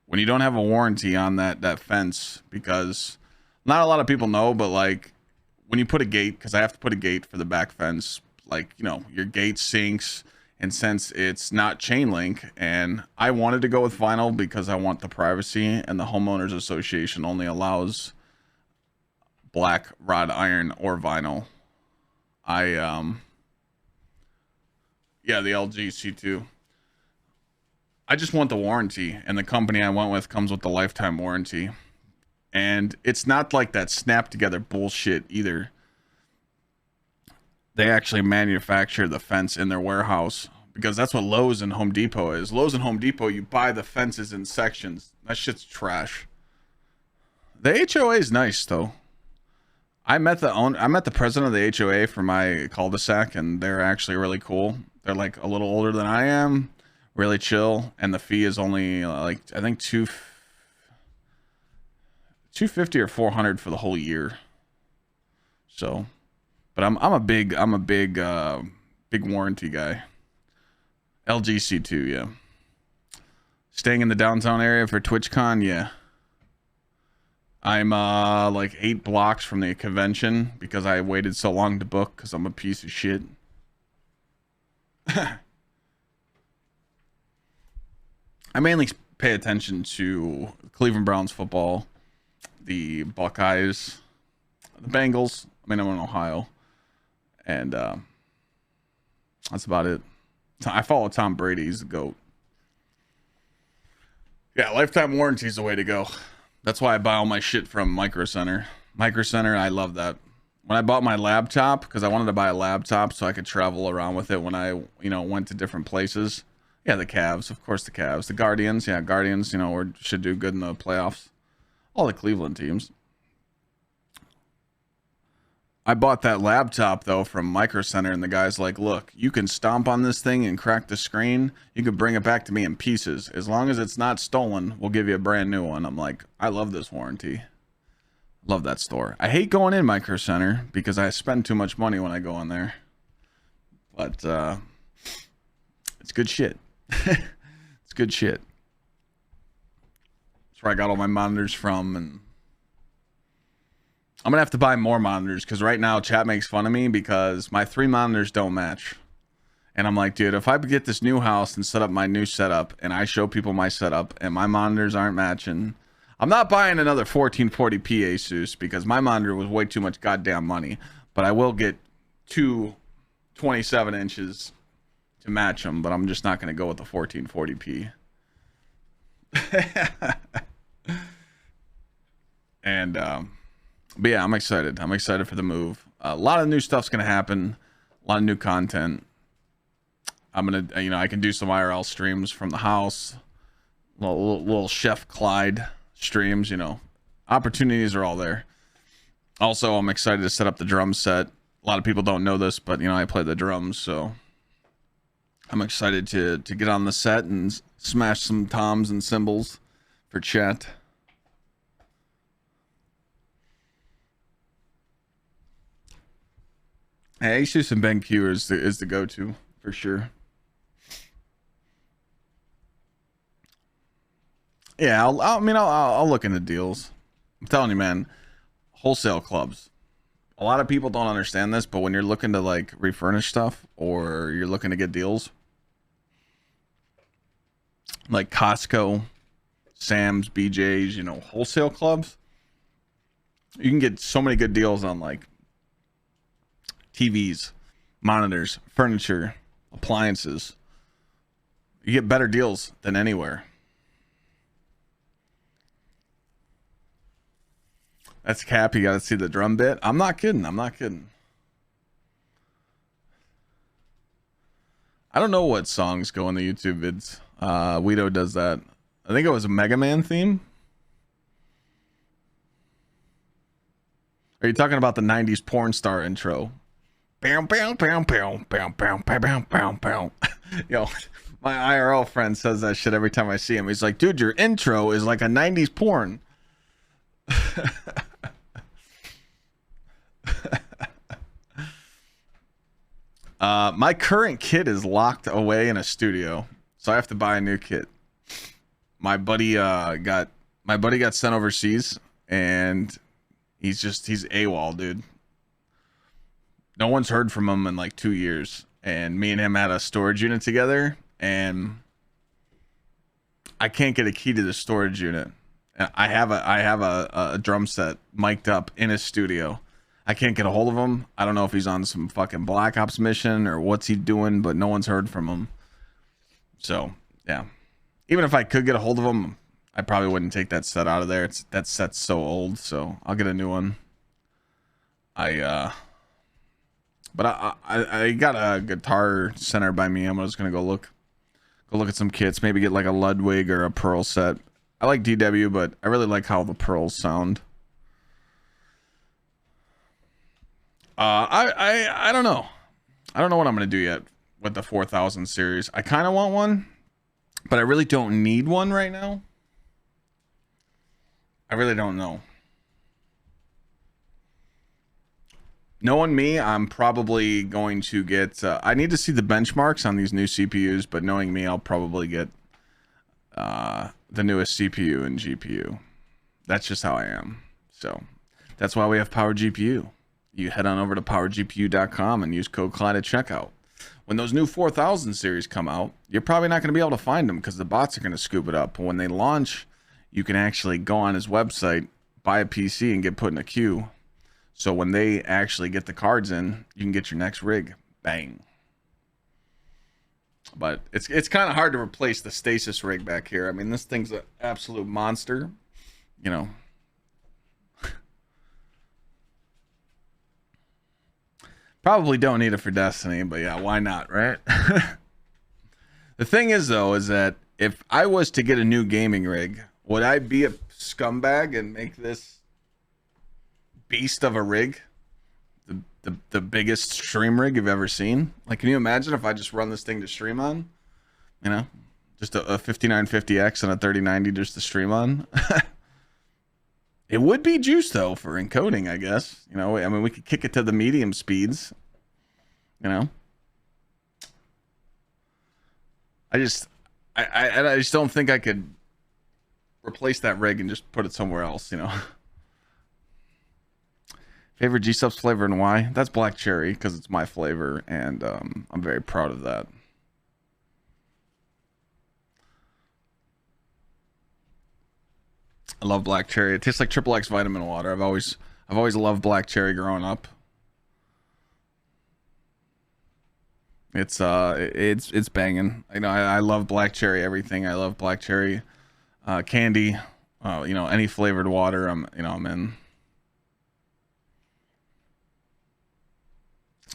when you don't have a warranty on that fence, because not a lot of people know, but like when you put a gate, because I have to put a gate for the back fence, like, you know, your gate sinks, and since it's not chain link, and I wanted to go with vinyl because I want the privacy, and the homeowners association only allows black wrought iron or vinyl. Yeah, the LG C2. I just want the warranty, and the company I went with comes with the lifetime warranty. And it's not like that snap together bullshit either. They actually manufacture the fence in their warehouse, because that's what Lowe's and Home Depot is. Lowe's and Home Depot, you buy the fences in sections. That shit's trash. The HOA is nice though. I met the president of the HOA for my cul-de-sac, and they're actually really cool. They're like a little older than I am, really chill, and the fee is only like, I think $250 or $400 for the whole year. So, but I'm a big warranty guy. LG C2, yeah. Staying in the downtown area for TwitchCon, yeah. I'm like 8 blocks from the convention because I waited so long to book because I'm a piece of shit. I mainly pay attention to Cleveland Browns football, the Buckeyes, the Bengals. I mean, I'm in Ohio, and that's about it. I follow Tom Brady. He's the GOAT. Yeah, lifetime warranty is the way to go. That's why I buy all my shit from Micro Center. Micro Center, I love that. When I bought my laptop, because I wanted to buy a laptop so I could travel around with it when I, you know, went to different places. Yeah, the Cavs, of course, the Cavs. The Guardians, yeah, Guardians, you know, should do good in the playoffs. All the Cleveland teams. I bought that laptop, though, from Micro Center, and the guy's like, look, you can stomp on this thing and crack the screen. You can bring it back to me in pieces. As long as it's not stolen, we'll give you a brand new one. I'm like, I love this warranty. Love that store. I hate going in Micro Center because I spend too much money when I go in there. But it's good shit. It's good shit. That's where I got all my monitors from, and I'm gonna have to buy more monitors because right now chat makes fun of me because my 3 monitors don't match. And I'm like, dude, if I get this new house and set up my new setup and I show people my setup and my monitors aren't matching, I'm not buying another 1440p Asus because my monitor was way too much goddamn money. But I will get 2 27 inches to match them, but I'm just not going to go with the 1440p. And but yeah, I'm excited. I'm excited for the move. A lot of new stuff's going to happen. A lot of new content. I'm going to, you know, I can do some IRL streams from the house. Little Chef Clyde streams, you know. Opportunities are all there. Also, I'm excited to set up the drum set. A lot of people don't know this, but, you know, I play the drums, so I'm excited to get on the set and smash some toms and cymbals for chat. Hey, Asus and BenQ is the go-to for sure. Yeah, I'll look into deals. I'm telling you, man, wholesale clubs. A lot of people don't understand this, but when you're looking to like refurnish stuff or you're looking to get deals, like Costco, Sam's, BJ's, you know, wholesale clubs, you can get so many good deals on like TVs, monitors, furniture, appliances. You get better deals than anywhere. That's Cap. You got to see the drum bit. I'm not kidding. I'm not kidding. I don't know what songs go in the YouTube vids. Guido does that. I think it was a Mega Man theme. Are you talking about the 90s porn star intro? Yo, my IRL friend says that shit every time I see him. He's like, dude, your intro is like a 90s porn. My current kit is locked away in a studio, so I have to buy a new kit. My buddy got sent overseas, and he's AWOL, dude. No one's heard from him in like 2 years, and me and him had a storage unit together, and I can't get a key to the storage unit. I have a drum set mic'd up in his studio. I can't get a hold of him. I don't know if he's on some fucking Black Ops mission or what's he doing, but no one's heard from him. So, yeah. Even if I could get a hold of him, I probably wouldn't take that set out of there. That set's so old, so I'll get a new one. But I got a guitar center by me. I'm just gonna go look at some kits, maybe get like a Ludwig or a Pearl set. I like DW, but I really like how the Pearls sound. I don't know. I don't know what I'm going to do yet with the 4000 series. I kind of want one, but I really don't need one right now. I really don't know. Knowing me, I'm probably going to get... I need to see the benchmarks on these new CPUs, but knowing me, I'll probably get the newest CPU and GPU. That's just how I am. So that's why we have Power GPU. You head on over to powergpu.com and use code Clyde at checkout. When those new 4000 series come out, you're probably not going to be able to find them because the bots are going to scoop it up. But when they launch, you can actually go on his website, buy a PC, and get put in a queue. So when they actually get the cards in, you can get your next rig. Bang. But it's kind of hard to replace the stasis rig back here. I mean, this thing's an absolute monster. You know. Probably don't need it for Destiny, but yeah, why not, right? The thing is, though, is that if I was to get a new gaming rig, would I be a scumbag and make this beast of a rig the biggest stream rig you've ever seen? Like, can you imagine if I just run this thing to stream on? You know, just a 5950X and a 3090 just to stream on. It would be juice, though, for encoding, I guess. You know, I mean, we could kick it to the medium speeds. You know? I just don't think I could replace that rig and just put it somewhere else, you know? Favorite GsxrClyde flavor and why? That's black cherry, because it's my flavor, and I'm very proud of that. I love black cherry. It tastes like XXX vitamin water. I've always loved black cherry growing up. It's banging. You know, I love black cherry everything. I love black cherry candy. You know, any flavored water. I'm in.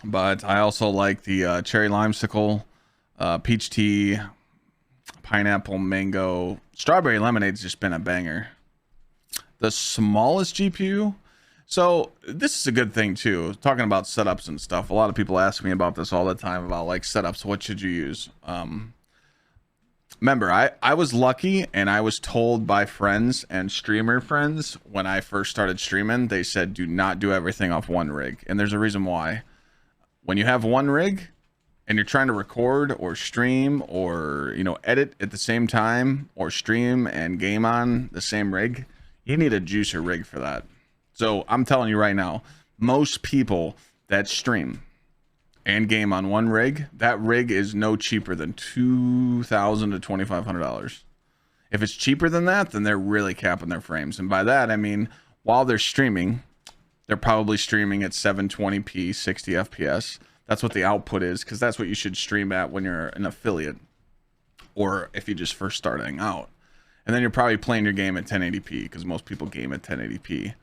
But I also like the cherry limesicle, peach tea, pineapple, mango, strawberry lemonade's just been a banger. The smallest GPU. So this is a good thing too. Talking about setups and stuff. A lot of people ask me about this all the time about like setups. What should you use? Remember, I was lucky and I was told by friends and streamer friends when I first started streaming, they said, do not do everything off one rig. And there's a reason why. When you have one rig, and you're trying to record or stream or, you know, edit at the same time, or stream and game on the same rig, you need a juicer rig for that. So I'm telling you right now, most people that stream and game on one rig, that rig is no cheaper than $2,000 to $2,500. If it's cheaper than that, then they're really capping their frames. And by that, I mean, while they're streaming, they're probably streaming at 720p, 60 FPS. That's what the output is, because that's what you should stream at when you're an affiliate, or if you just first starting out. And then you're probably playing your game at 1080p, because most people game at 1080p.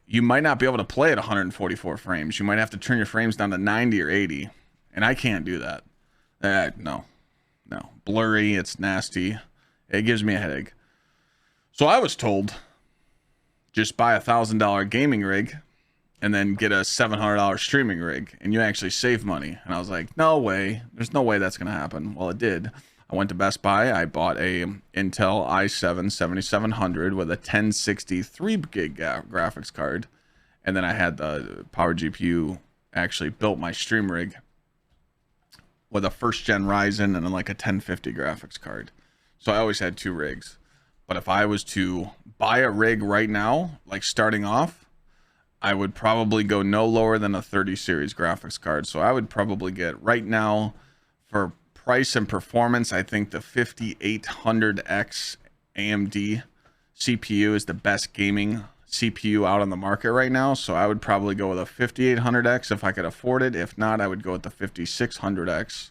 You might not be able to play at 144 frames. You might have to turn your frames down to 90 or 80, and I can't do that. No, blurry. It's nasty. It gives me a headache. So I was told, just buy a $1,000 gaming rig and then get a $700 streaming rig, and you actually save money. And I was like, no way. There's no way that's going to happen. Well, it did. I went to Best Buy. I bought a Intel i7 7700 with a 1060 3 gig graphics card. And then I had the Power GPU actually built my stream rig with a first gen Ryzen and then like a 1050 graphics card. So I always had two rigs. But if I was to buy a rig right now, like starting off, I would probably go no lower than a 30 series graphics card. So I would probably get, right now, for price and performance, I think the 5800X AMD CPU is the best gaming CPU out on the market right now. So I would probably go with a 5800X if I could afford it. If not, I would go with the 5600X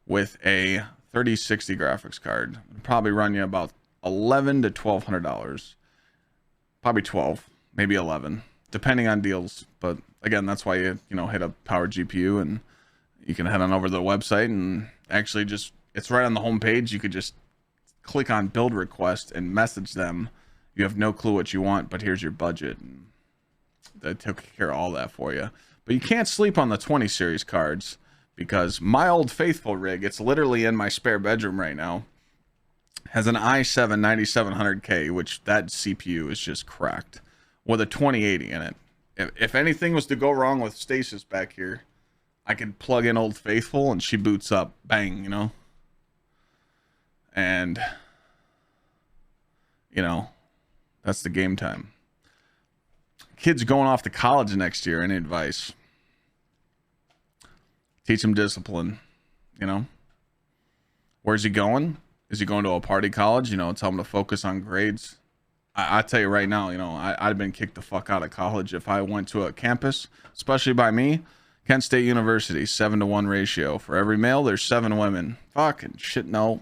with a 3060 graphics card. It'd probably run you about $1,100 to $1,200. Probably 12, maybe 11. Depending on deals. But again, that's why you know, hit up Power GPU, and you can head on over to the website and actually just, it's right on the home page. You could just click on build request and message them. You have no clue what you want, but here's your budget. And they took care of all that for you. But you can't sleep on the 20 series cards, because my old faithful rig, it's literally in my spare bedroom right now, has an i7 9700K, which that CPU is just cracked, with a 2080 in it. If anything was to go wrong with Stasis back here, I could plug in Old Faithful and she boots up, bang, you know. And you know, that's the game time. Kids going off to college next year, any advice? Teach them discipline, you know. Where's he going? Is he going to a party college? You know, tell him to focus on grades. I tell you right now, you know, I'd have been kicked the fuck out of college if I went to a campus, especially by me. Kent State University, 7-to-1 ratio. For every male, there's 7 women. Fucking shit, no.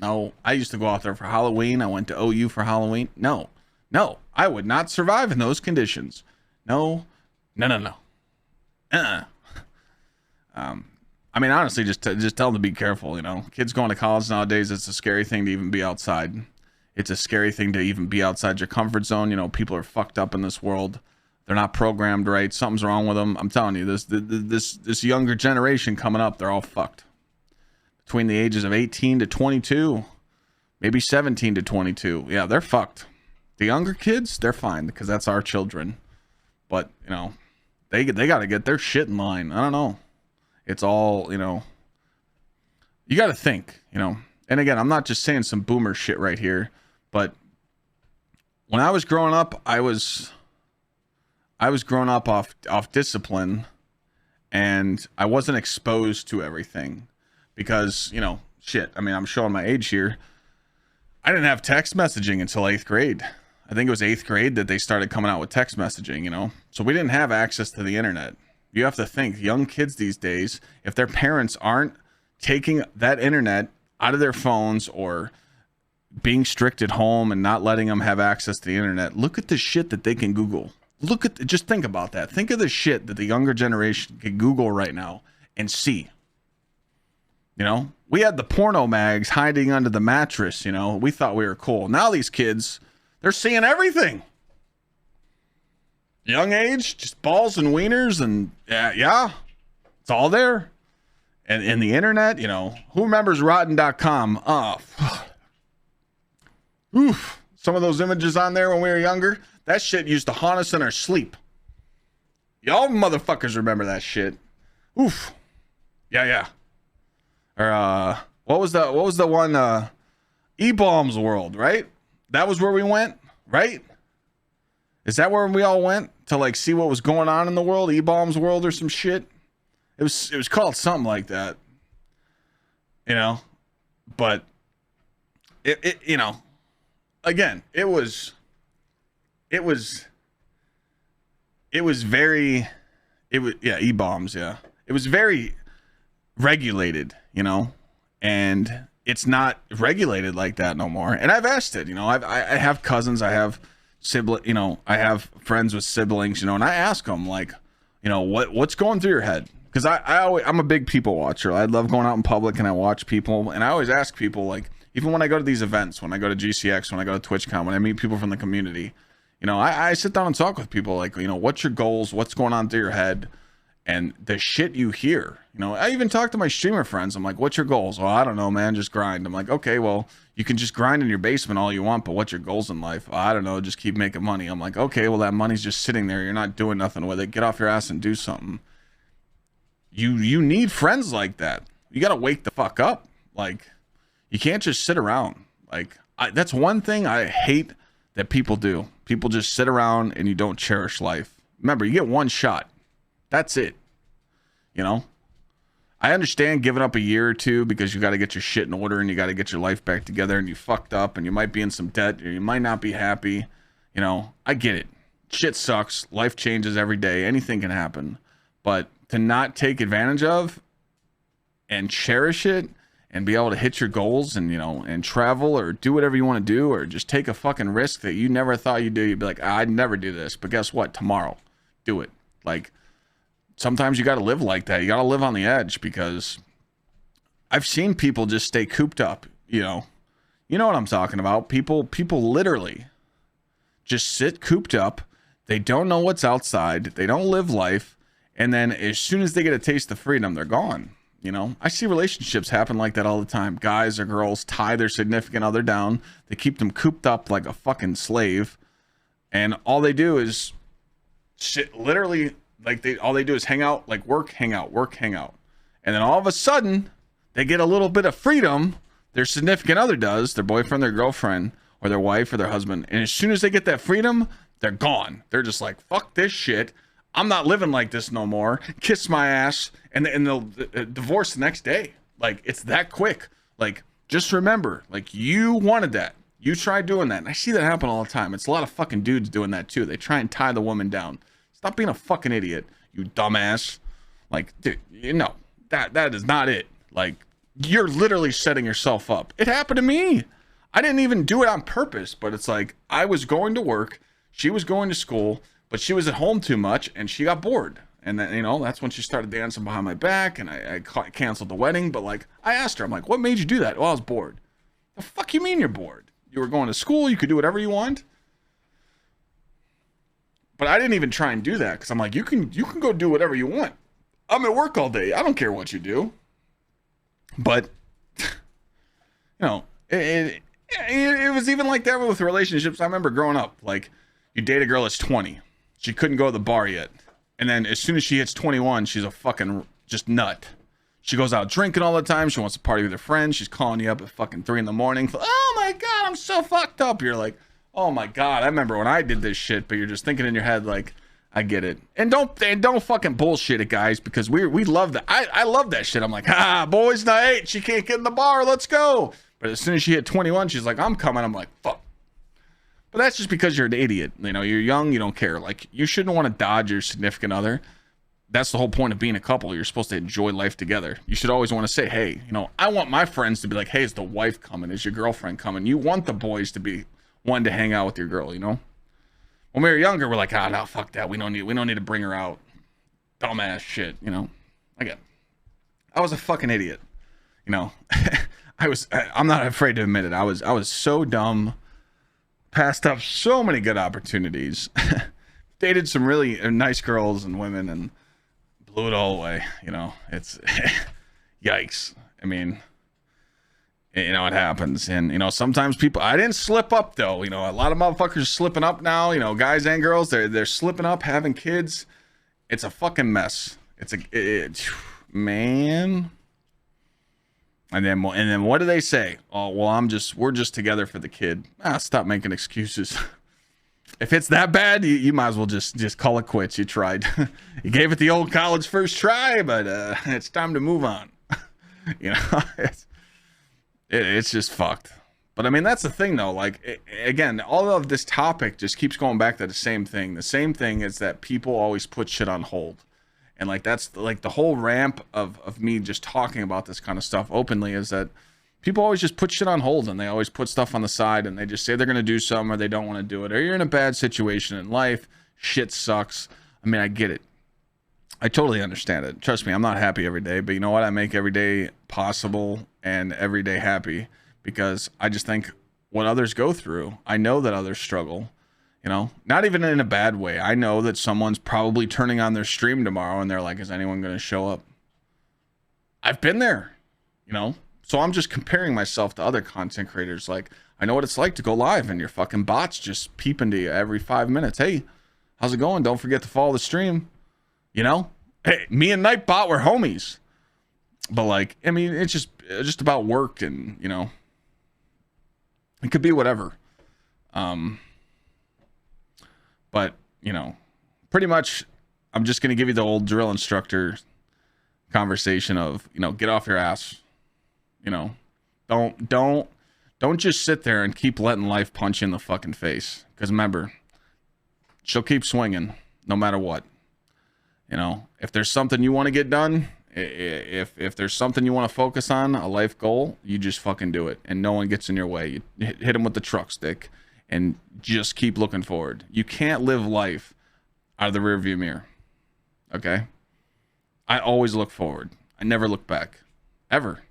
I used to go out there for Halloween. I went to OU for Halloween. No, I would not survive in those conditions. No. I mean, honestly, just tell them to be careful, you know. Kids going to college nowadays, it's a scary thing to even be outside. It's a scary thing to even be outside your comfort zone. You know, people are fucked up in this world. They're not programmed right. Something's wrong with them. I'm telling you, this younger generation coming up, they're all fucked. Between the ages of 18 to 22, maybe 17 to 22. Yeah, they're fucked. The younger kids, they're fine, because that's our children. But, you know, they got to get their shit in line. I don't know. It's all, you know, you got to think, you know. And again, I'm not just saying some boomer shit right here, but when I was growing up, I was growing up off discipline, and I wasn't exposed to everything because, you know, shit. I mean, I'm showing my age here. I didn't have text messaging until 8th grade. I think it was 8th grade that they started coming out with text messaging, you know. So we didn't have access to the internet. You have to think, young kids these days, if their parents aren't taking that internet out of their phones or being strict at home and not letting them have access to the internet, look at the shit that they can Google. Just think about that. Think of the shit that the younger generation can Google right now and see. You know, we had the porno mags hiding under the mattress, you know, we thought we were cool. Now these kids, they're seeing everything. Young age, just balls and wieners, and yeah, it's all there. And the internet, you know, who remembers rotten.com? Oof. Some of those images on there when we were younger, that shit used to haunt us in our sleep. Y'all motherfuckers remember that shit. Oof. Yeah. Or what was the one, E-Bombs World, right? That was where we went, right? Is that where we all went to like see what was going on in the world? E-Bombs World or some shit? It was called something like that. You know? But it you know, again, it was very, yeah, E-Bombs, yeah. It was very regulated, you know, and it's not regulated like that no more. And I've asked it, you know, I have cousins, I have sibling, you know, I have friends with siblings, you know, and I ask them like, you know, what's going through your head? Because I'm a big people watcher. I love going out in public and I watch people, and I always ask people, like, even when I go to these events, when I go to GCX, when I go to TwitchCon, when I meet people from the community, you know, I sit down and talk with people like, you know, what's your goals? What's going on through your head? And the shit you hear, you know, I even talk to my streamer friends. I'm like, what's your goals? Well, I don't know, man, just grind. I'm like, okay, well, you can just grind in your basement all you want, but what's your goals in life? Well, I don't know, just keep making money. I'm like, okay, well, that money's just sitting there. You're not doing nothing with it. Get off your ass and do something. You need friends like that. You got to wake the fuck up. Like, you can't just sit around. Like, that's one thing I hate that people do. People just sit around and you don't cherish life. Remember, you get one shot. That's it. You know, I understand giving up a year or two because you got to get your shit in order and you got to get your life back together, and you fucked up and you might be in some debt or you might not be happy. You know, I get it. Shit sucks. Life changes every day. Anything can happen. But to not take advantage of and cherish it and be able to hit your goals and, you know, and travel or do whatever you want to do, or just take a fucking risk that you never thought you'd do. You'd be like, I'd never do this. But guess what? Tomorrow, do it. Like, sometimes you got to live like that. You got to live on the edge, because I've seen people just stay cooped up. You know what I'm talking about. People literally just sit cooped up. They don't know what's outside. They don't live life. And then as soon as they get a taste of freedom, they're gone. You know, I see relationships happen like that all the time. Guys or girls tie their significant other down. They keep them cooped up like a fucking slave. And all they do is shit, literally, like, all they do is hang out, like work, hang out, work, hang out. And then all of a sudden, they get a little bit of freedom. Their significant other does, their boyfriend, their girlfriend, or their wife, or their husband. And as soon as they get that freedom, they're gone. They're just like, fuck this shit. I'm not living like this no more. Kiss my ass. And they'll divorce the next day. Like, it's that quick. Like, just remember, like, you wanted that. You try doing that. And I see that happen all the time. It's a lot of fucking dudes doing that too. They try and tie the woman down. Stop being a fucking idiot, you dumbass. Like, dude, you know, that is not it. Like, you're literally setting yourself up. It happened to me. I didn't even do it on purpose, but it's like, I was going to work, she was going to school, but she was at home too much and she got bored. And then, you know, that's when she started dancing behind my back, and I canceled the wedding. But like, I asked her, I'm like, what made you do that? Well, I was bored. The fuck you mean you're bored? You were going to school, you could do whatever you want. But I didn't even try and do that, because I'm like, you can go do whatever you want. I'm at work all day. I don't care what you do. But, you know, it was even like that with relationships. I remember growing up, like, you date a girl that's 20. She couldn't go to the bar yet. And then as soon as she hits 21, she's a fucking just nut. She goes out drinking all the time. She wants to party with her friends. She's calling you up at fucking 3 a.m. Oh my God, I'm so fucked up. You're like, oh my God, I remember when I did this shit. But you're just thinking in your head, like, I get it. And don't fucking bullshit it, guys, because we love that. I love that shit. I'm like, boys night. She can't get in the bar. Let's go. But as soon as she hit 21, she's like, I'm coming. I'm like, fuck. But that's just because you're an idiot. You know, you're young, you don't care. Like, you shouldn't want to dodge your significant other. That's the whole point of being a couple. You're supposed to enjoy life together. You should always want to say, hey, you know, I want my friends to be like, hey, is the wife coming? Is your girlfriend coming? You want the boys to be one to hang out with your girl, you know? When we were younger, we're like, no, fuck that. We don't need to bring her out. Dumbass shit, you know? Again, I was a fucking idiot. You know, I'm not afraid to admit it. I was so dumb. Passed up so many good opportunities. Dated some really nice girls and women and blew it all away. You know, it's yikes. I mean, you know, it happens. And, you know, sometimes people, I didn't slip up though. You know, a lot of motherfuckers are slipping up now, you know, guys and girls, they're slipping up, having kids. It's a fucking mess. Man, And then what do they say? Oh, well, we're just together for the kid. Stop making excuses. If it's that bad, you might as well just call it quits. You tried. You gave it the old college first try, but it's time to move on. You know, it's just fucked. But I mean, that's the thing though. Like, again, all of this topic just keeps going back to the same thing. The same thing is that people always put shit on hold. And like, that's like the whole ramp of me just talking about this kind of stuff openly, is that people always just put shit on hold, and they always put stuff on the side, and they just say they're going to do something, or they don't want to do it, or you're in a bad situation in life. Shit sucks. I mean, I get it. I totally understand it. Trust me, I'm not happy every day, but you know what? I make every day possible and every day happy, because I just think what others go through, I know that others struggle, you know, not even in a bad way. I know that someone's probably turning on their stream tomorrow and they're like, is anyone going to show up? I've been there, you know, so I'm just comparing myself to other content creators. Like, I know what it's like to go live and your fucking bots just peeping to you every 5 minutes. Hey, how's it going? Don't forget to follow the stream. You know, hey, me and Nightbot were homies. But like, I mean, it's just about work, and you know, it could be whatever. But you know, pretty much, I'm just gonna give you the old drill instructor conversation of, you know, get off your ass. You know, don't just sit there and keep letting life punch you in the fucking face. Because remember, she'll keep swinging no matter what. You know, if there's something you want to get done, if there's something you want to focus on, a life goal, you just fucking do it, and no one gets in your way. You hit them with the truck stick and just keep looking forward. You can't live life out of the rearview mirror. Okay? I always look forward. I never look back, ever.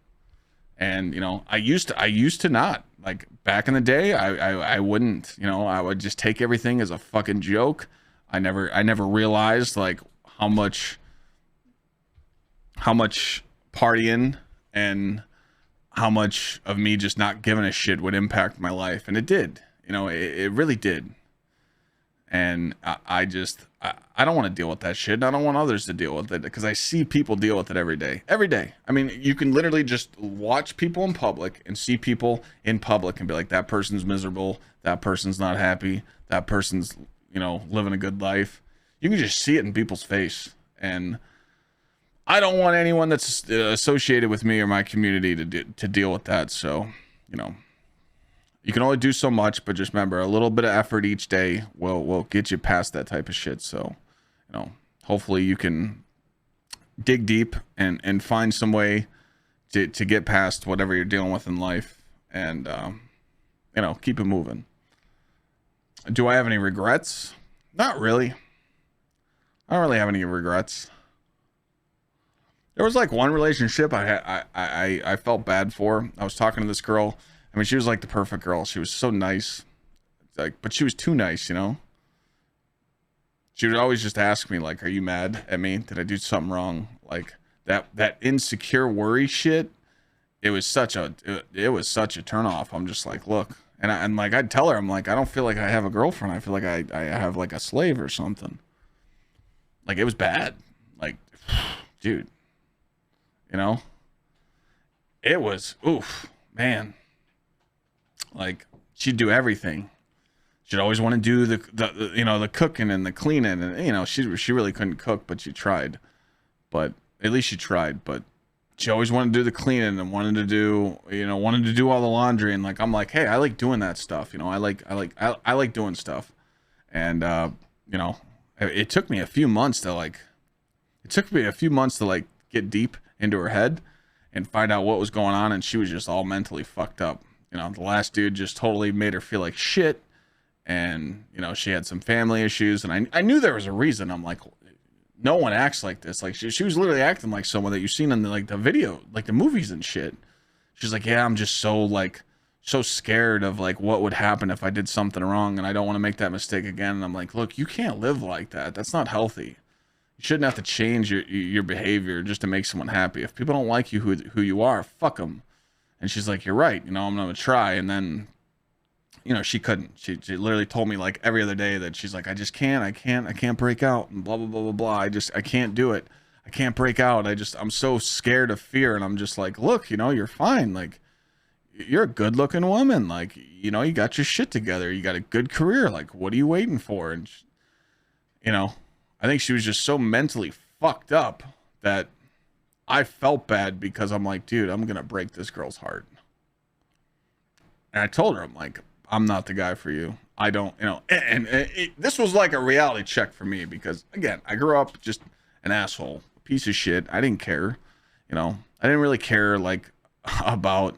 And you know, I used to not. Like back in the day, I wouldn't. You know, I would just take everything as a fucking joke. I never realized like how much partying and how much of me just not giving a shit would impact my life. And it did, you know, it really did. And I don't want to deal with that shit. And I don't want others to deal with it, because I see people deal with it every day. I mean, you can literally just watch people in public and see people in public and be like, that person's miserable. That person's not happy. That person's, you know, living a good life. You can just see it in people's face. And I don't want anyone that's associated with me or my community to deal with that. So, you know, you can only do so much, but just remember, a little bit of effort each day will get you past that type of shit. So, you know, hopefully you can dig deep and find some way to get past whatever you're dealing with in life, and, you know, keep it moving. Do I have any regrets? Not really. I don't really have any regrets. There was like one relationship I felt bad for. I was talking to this girl. I mean, she was like the perfect girl. She was so nice. Like, but she was too nice, you know? She would always just ask me, like, are you mad at me? Did I do something wrong? Like that insecure worry shit. It was such a turnoff. I'm just like, look, and like, I'd tell her, I'm like, I don't feel like I have a girlfriend. I feel like I have like a slave or something. Like, it was bad. Like, dude, you know, it was, oof, man. Like, she'd do everything. She'd always want to do the you know, the cooking and the cleaning, and you know, she really couldn't cook, but she tried. But at least she tried. But she always wanted to do the cleaning and wanted to do all the laundry. And like, I'm like, hey, I like doing that stuff. You know, I like doing stuff. And you know, it took me a few months to get deep into her head and find out what was going on. And she was just all mentally fucked up. You know, the last dude just totally made her feel like shit. And, you know, she had some family issues. And I knew there was a reason. I'm like, no one acts like this. Like, she was literally acting like someone that you've seen in the video, like the movies and shit. She's like, yeah, I'm just so scared of like what would happen if I did something wrong, and I don't want to make that mistake again. And I'm like, look, you can't live like that. That's not healthy. You shouldn't have to change your behavior just to make someone happy. If people don't like you who you are, fuck them. And she's like, you're right. You know, I'm going to try. And then, you know, she couldn't. She literally told me like every other day that she's like, I can't break out and blah, blah, blah, blah, blah. I can't do it. I can't break out. I'm so scared of fear. And I'm just like, look, you know, you're fine. Like, you're a good looking woman. Like, you know, you got your shit together. You got a good career. Like, what are you waiting for? And, you know, I think she was just so mentally fucked up that I felt bad because I'm like, dude, I'm going to break this girl's heart. And I told her, I'm like, I'm not the guy for you. I don't, you know, and this was like a reality check for me because, again, I grew up just an asshole, a piece of shit. I didn't care, you know, I didn't really care, like, about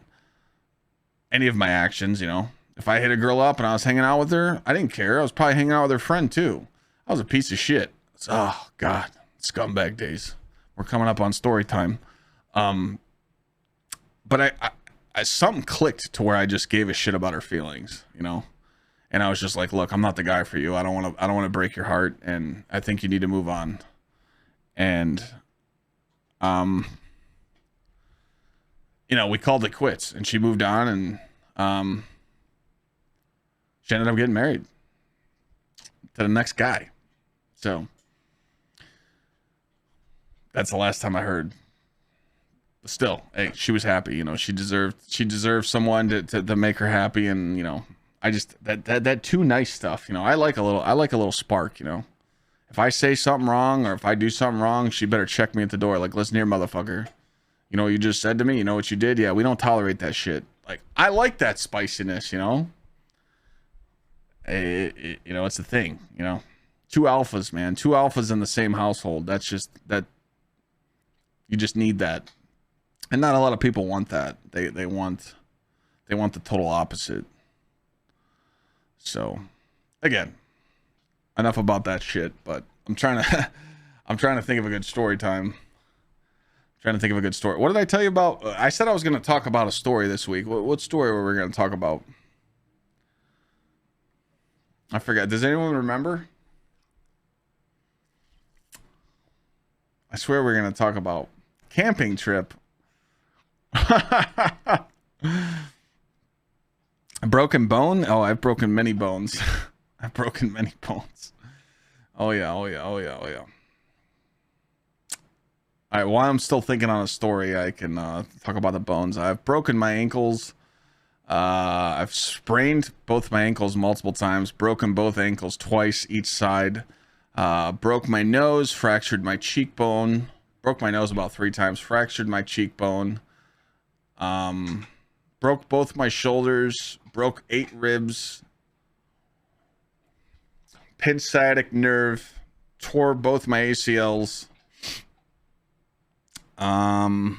any of my actions, you know. If I hit a girl up and I was hanging out with her, I didn't care. I was probably hanging out with her friend, too. I was a piece of shit. Oh, God, scumbag days. We're coming up on story time. But I something clicked to where I just gave a shit about her feelings, you know. And I was just like, look, I'm not the guy for you. I don't want to break your heart, and I think you need to move on. And you know, we called it quits, and she moved on, and she ended up getting married to the next guy. So that's the last time I heard. But still, hey, she was happy, you know. She deserved someone to make her happy, and you know, I just that too nice stuff, you know. I like a little spark, you know. If I say something wrong or if I do something wrong, she better check me at the door. Like, listen here, motherfucker. You know what you just said to me? You know what you did? Yeah, we don't tolerate that shit. Like, I like that spiciness, you know. You know, it's a thing, you know. Two alphas, man. Two alphas in the same household. That's just that. You just need that, and not a lot of people want that. They want the total opposite. So, again, enough about that shit. But I'm trying to think of a good story time. Trying to think of a good story. What did I tell you about? I said I was going to talk about a story this week. What story were we going to talk about? I forgot. Does anyone remember? I swear we're going to talk about camping trip. A broken bone? Oh, I've broken many bones. I've broken many bones. Oh yeah. All right, while I'm still thinking on a story, I can talk about the bones. I've broken my ankles. I've sprained both my ankles multiple times, broken both ankles twice each side. Broke my nose, fractured my cheekbone. Broke my nose about 3 times, fractured my cheekbone. Broke both my shoulders, broke 8 ribs. Pinched sciatic nerve, tore both my ACLs. No,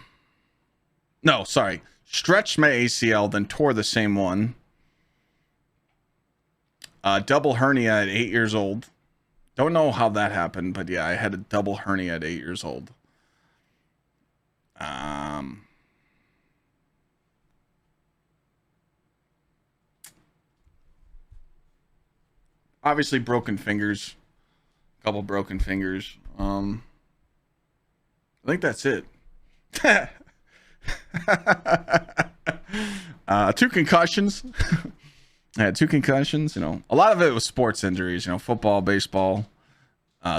sorry. Stretched my ACL, then tore the same one. Double hernia at 8 years old. Don't know how that happened, but yeah, I had a double hernia at 8 years old. Obviously broken fingers. A couple broken fingers. I think that's it. 2 concussions. I had 2 concussions, you know. A lot of it was sports injuries, you know, football, baseball,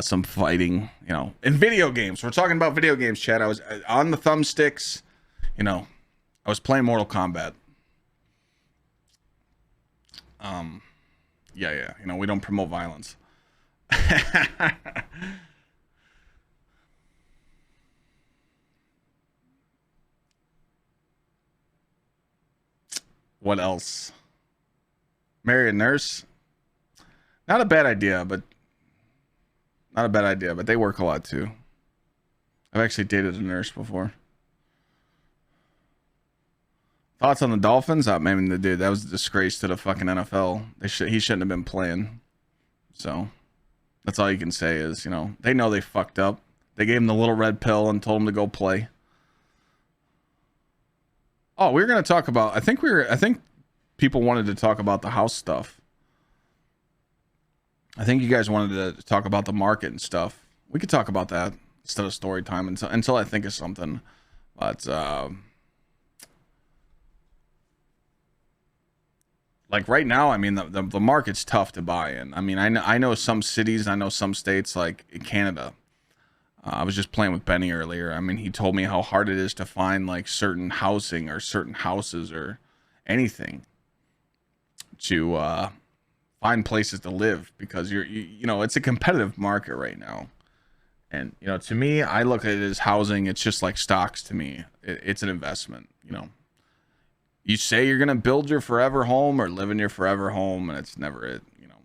some fighting, you know. And video games. We're talking about video games, Chad. I was on the thumbsticks, you know. I was playing Mortal Kombat. Yeah, you know, we don't promote violence. What else? Marry a nurse? Not a bad idea, but they work a lot too. I've actually dated a nurse before. Thoughts on the Dolphins? I mean, the dude, that was a disgrace to the fucking NFL. He shouldn't have been playing. So that's all you can say is, you know, they know they fucked up. They gave him the little red pill and told him to go play. Oh, we were going to talk about, I think people wanted to talk about the house stuff. I think you guys wanted to talk about the market and stuff. We could talk about that instead of story time until I think of something. But like right now, I mean, the market's tough to buy in. I mean, I know some cities, I know some states like in Canada. I was just playing with Benny earlier. I mean, he told me how hard it is to find like certain housing or certain houses or anything to find places to live, because you know, it's a competitive market right now. And, you know, to me, I look at it as housing. It's just like stocks to me. It's an investment, you know. You say you're going to build your forever home or live in your forever home, and it's never it, you know.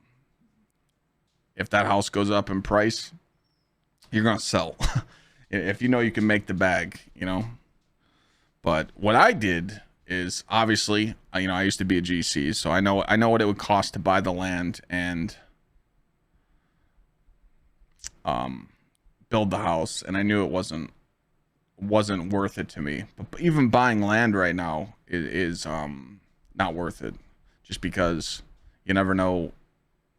If that house goes up in price, you're going to sell. If you know you can make the bag, you know. But what I did is, obviously, you know, I used to be a GC, so I know what it would cost to buy the land and build the house, and I knew it wasn't worth it to me. But even buying land right now is not worth it, just because you never know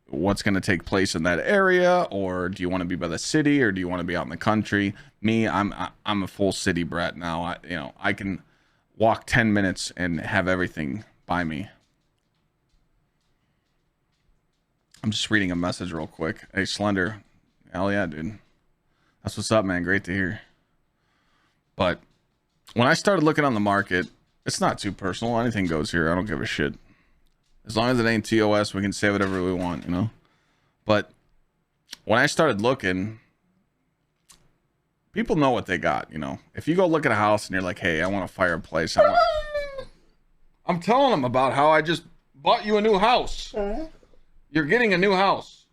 what's going to take place in that area. Or do you want to be by the city, or do you want to be out in the country? Me, I'm a full city brat now. You know, I can walk 10 minutes and have everything by me. I'm just reading a message real quick. Hey, Slender. Hell yeah, dude. That's what's up, man. Great to hear. But when I started looking on the market, it's not too personal. Anything goes here. I don't give a shit. As long as it ain't TOS, we can say whatever we want, you know? But when I started looking, people know what they got, you know? If you go look at a house and you're like, hey, I want a fireplace. I'm telling them about how I just bought you a new house. You're getting a new house.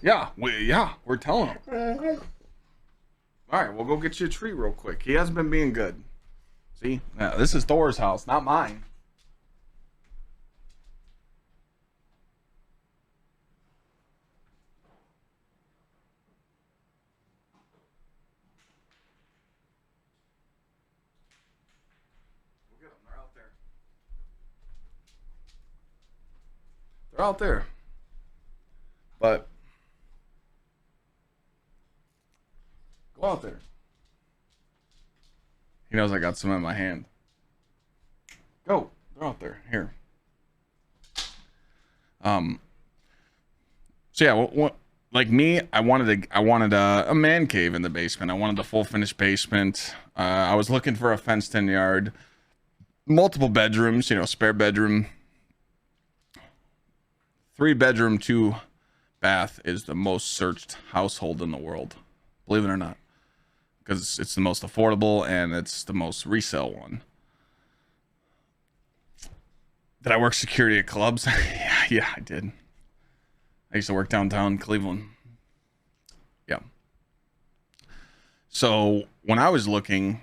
Yeah, we're telling them. All right, we'll go get you a tree real quick. He hasn't been being good. See? Now, this is Thor's house, not mine. We'll get them. They're out there. They're out there. But go out there. He knows I got some in my hand. Go. They're out there. Here. So yeah, like me, I wanted a man cave in the basement. I wanted a full finished basement. I was looking for a fenced-in yard, multiple bedrooms, you know, spare bedroom. 3-bedroom, 2-bath is the most searched household in the world, believe it or not, because it's the most affordable and it's the most resale one. Did I work security at clubs? Yeah, I did. I used to work downtown Cleveland. Yeah. So when I was looking,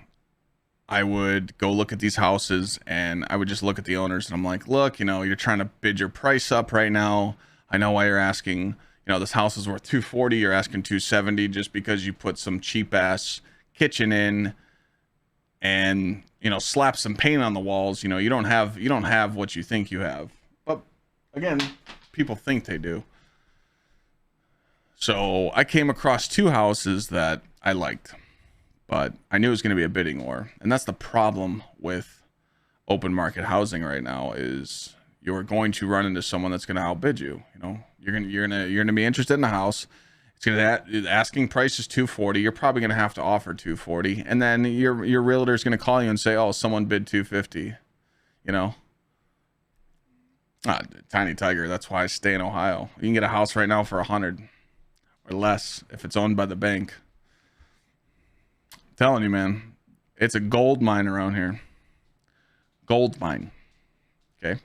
I would go look at these houses and I would just look at the owners and I'm like, look, you know, you're trying to bid your price up right now. I know why you're asking, you know, this house is worth 240, you're asking 270 just because you put some cheap ass kitchen in and, you know, slap some paint on the walls. You know, you don't have what you think you have. But again, people think they do. So I came across 2 houses that I liked, but I knew it was going to be a bidding war. And that's the problem with open market housing right now, is you're going to run into someone that's going to outbid you. You know, you're going to be interested in a house. It's going to, asking price is 240. You're probably going to have to offer 240. And then your realtor is going to call you and say, oh, someone bid 250, you know? Tiny Tiger. That's why I stay in Ohio. You can get a house right now for 100 or less if it's owned by the bank. I'm telling you, man, it's a gold mine around here. Gold mine. Okay.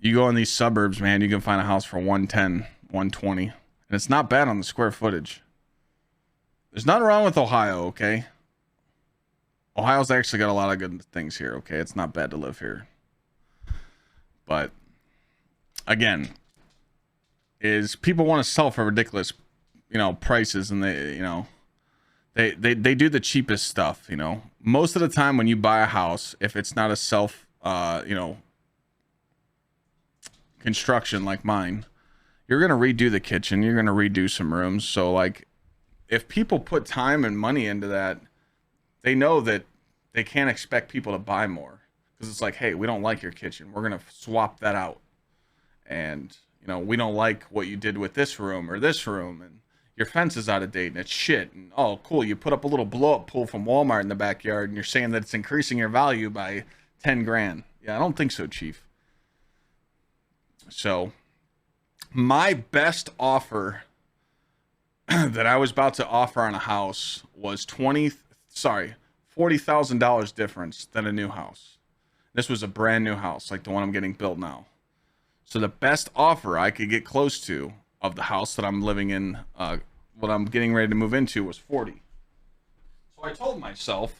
You go in these suburbs, man, you can find a house for 110, 120, and it's not bad on the square footage. There's nothing wrong with Ohio, okay? Ohio's actually got a lot of good things here, okay? It's not bad to live here. But again, is people want to sell for ridiculous, you know, prices, and they, you know, they do the cheapest stuff, you know. Most of the time when you buy a house, if it's not a self you know, construction like mine, you're gonna redo the kitchen, you're gonna redo some rooms. So like, if people put time and money into that, they know that they can't expect people to buy more, because it's like, hey, we don't like your kitchen, we're gonna swap that out, and you know, we don't like what you did with this room or this room, and your fence is out of date and it's shit. And, oh, cool, you put up a little blow-up pool from Walmart in the backyard and you're saying that it's increasing your value by 10 grand. Yeah, I don't think so, Chief. So, my best offer that I was about to offer on a house was $40,000 difference than a new house. This was a brand new house, like the one I'm getting built now. So the best offer I could get close to of the house that I'm living in, what I'm getting ready to move into, was 40. So I told myself,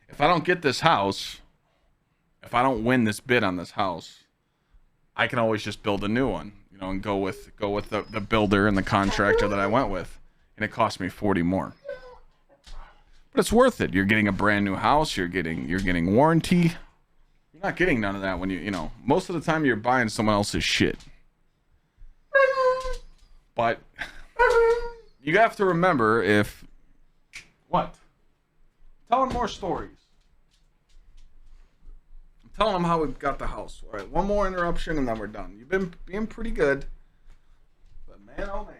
if I don't get this house, if I don't win this bid on this house, I can always just build a new one, you know, and go with the builder and the contractor that I went with, and it cost me 40 more. But it's worth it. You're getting a brand new house. You're getting warranty. You're not getting none of that when you know, most of the time you're buying someone else's shit. But you have to remember what? Tell them more stories. I'm telling them how we got the house. All right, one more interruption and then we're done. You've been being pretty good. But man, oh man.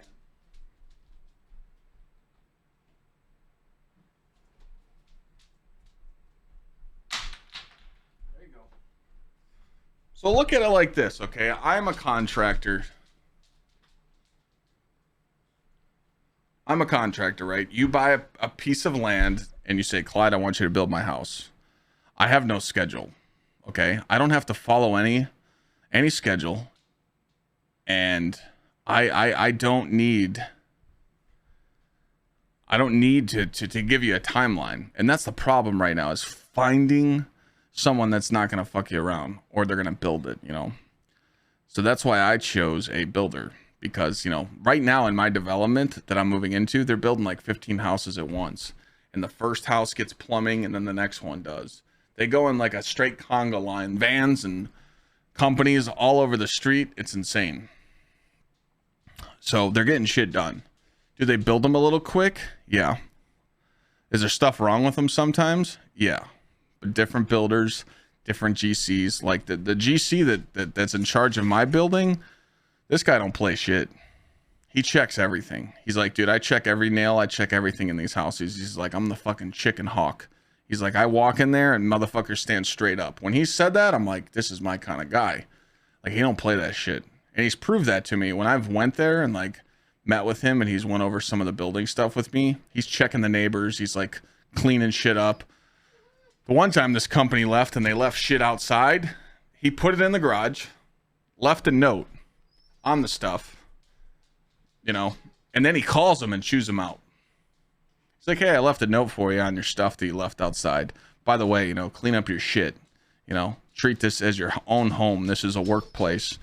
So look at it like this, okay? I'm a contractor. Right? You buy a piece of land and you say, Clyde, I want you to build my house. I have no schedule, okay? I don't have to follow any schedule. And I don't need to give you a timeline. And that's the problem right now, is finding someone that's not going to fuck you around, or they're going to build it, you know? So that's why I chose a builder, because, you know, right now in my development that I'm moving into, they're building like 15 houses at once. And the first house gets plumbing and then the next one does. They go in like a straight conga line, vans and companies all over the street. It's insane. So they're getting shit done. Do they build them a little quick? Yeah. Is there stuff wrong with them sometimes? Yeah. Different builders, different GCs. Like the GC that's in charge of my building, this guy don't play shit. He checks everything. He's like, dude, I check every nail, I check everything in these houses. He's like, I'm the fucking chicken hawk. He's like, I walk in there and motherfuckers stand straight up. When he said that, I'm like, this is my kind of guy. Like, he don't play that shit. And he's proved that to me when I've went there and like met with him and he's went over some of the building stuff with me. He's checking the neighbors. He's like cleaning shit up. The one time this company left and they left shit outside, he put it in the garage, left a note on the stuff, you know, and then he calls them and chews them out. He's like, hey, I left a note for you on your stuff that you left outside. By the way, you know, clean up your shit, you know, treat this as your own home. This is a workplace.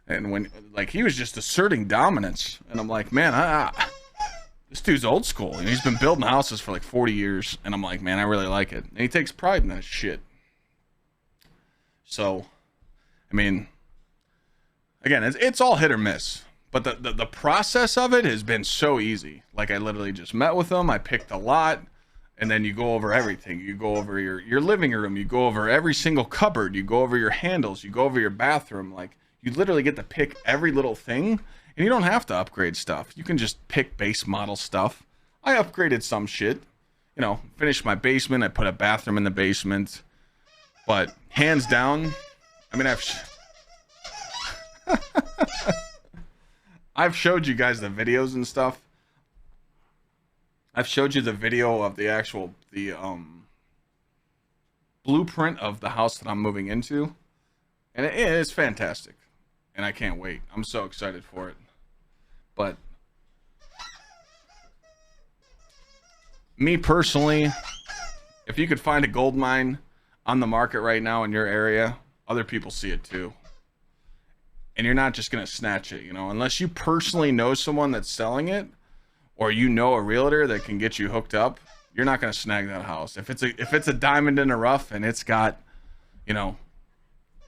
And when, like, he was just asserting dominance. And I'm like, man, this dude's old school, and he's been building houses for like 40 years, and I'm like, man, I really like it. And he takes pride in that shit. So, I mean, again, it's all hit or miss, but the process of it has been so easy. Like, I literally just met with him, I picked a lot, and then you go over everything. You go over your living room, you go over every single cupboard, you go over your handles, you go over your bathroom. Like, you literally get to pick every little thing. And you don't have to upgrade stuff. You can just pick base model stuff. I upgraded some shit. You know, finished my basement. I put a bathroom in the basement. But hands down, I mean, I've showed you guys the videos and stuff. I've showed you the video of the actual, blueprint of the house that I'm moving into. And it is fantastic. And I can't wait. I'm so excited for it. But me personally, if you could find a gold mine on the market right now in your area, other people see it too. And you're not just going to snatch it, you know, unless you personally know someone that's selling it, or you know a realtor that can get you hooked up, you're not going to snag that house. If it's a diamond in the rough and it's got, you know,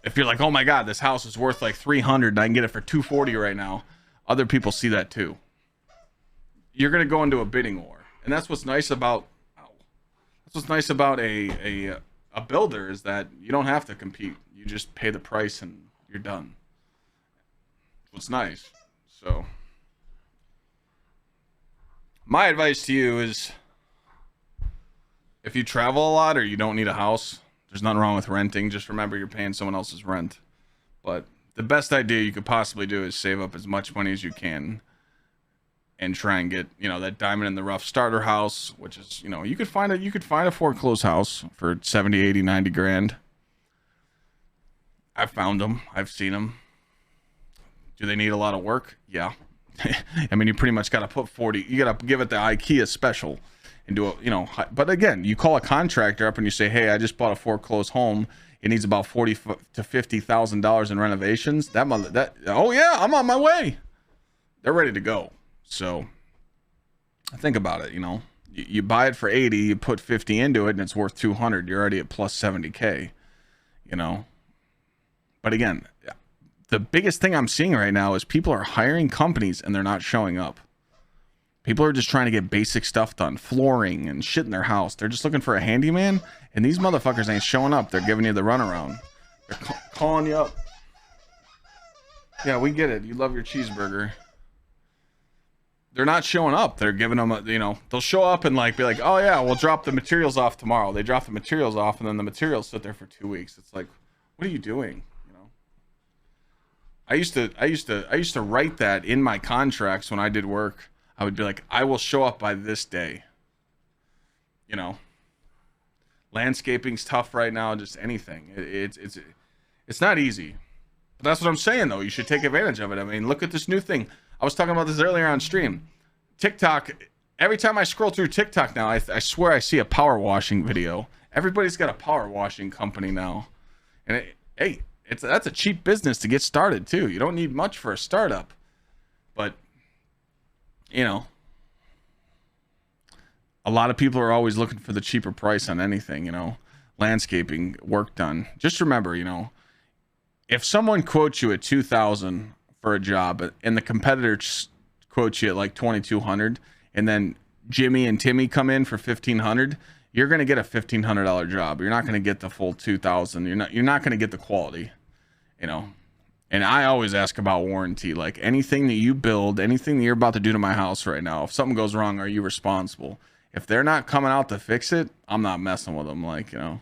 if you're like, oh my God, this house is worth like 300 and I can get it for 240 right now, other people see that too. You're going to go into a bidding war. And that's what's nice about a builder, is that you don't have to compete. You just pay the price and you're done. What's nice. So My advice to you is, if you travel a lot or you don't need a house, there's nothing wrong with renting. Just remember you're paying someone else's rent. But the best idea you could possibly do is save up as much money as you can and try and get, you know, that diamond in the rough starter house, which is, you know, you could find a foreclosed house for 70, 80, 90 grand. I've found them. I've seen them. Do they need a lot of work? Yeah. I mean, you pretty much got to put 40, you got to give it the IKEA special and do a, you know, but again, you call a contractor up and you say, hey, I just bought a foreclosed home. It needs about $40,000 to $50,000 in renovations. Oh yeah, I'm on my way. They're ready to go. So think about it. You know, you buy it for 80, you put 50 into it and it's worth 200. You're already at plus 70K, you know? But again, the biggest thing I'm seeing right now is people are hiring companies and they're not showing up. People are just trying to get basic stuff done, flooring and shit in their house. They're just looking for a handyman, and these motherfuckers ain't showing up. They're giving you the runaround. They're calling you up. Yeah, we get it. You love your cheeseburger. They're not showing up. They're giving them, you know, they'll show up and like be like, oh yeah, we'll drop the materials off tomorrow. They drop the materials off, and then the materials sit there for 2 weeks. It's like, what are you doing? I used to write that in my contracts when I did work. I would be like, I will show up by this day. You know, landscaping's tough right now. Just anything. It's not easy. But that's what I'm saying though. You should take advantage of it. I mean, look at this new thing. I was talking about this earlier on stream. TikTok. Every time I scroll through TikTok now, I swear I see a power washing video. Everybody's got a power washing company now, and hey. That's a cheap business to get started too. You don't need much for a startup, but you know, a lot of people are always looking for the cheaper price on anything, you know, landscaping work done. Just remember, you know, if someone quotes you at 2,000 for a job and the competitor quotes you at like 2,200, and then Jimmy and Timmy come in for 1,500, you're going to get a $1,500 job. You're not going to get the full 2,000. You're not going to get the quality, you know. And I always ask about warranty. Like anything that you build, anything that you're about to do to my house right now, if something goes wrong, are you responsible? If they're not coming out to fix it, I'm not messing with them. Like, you know,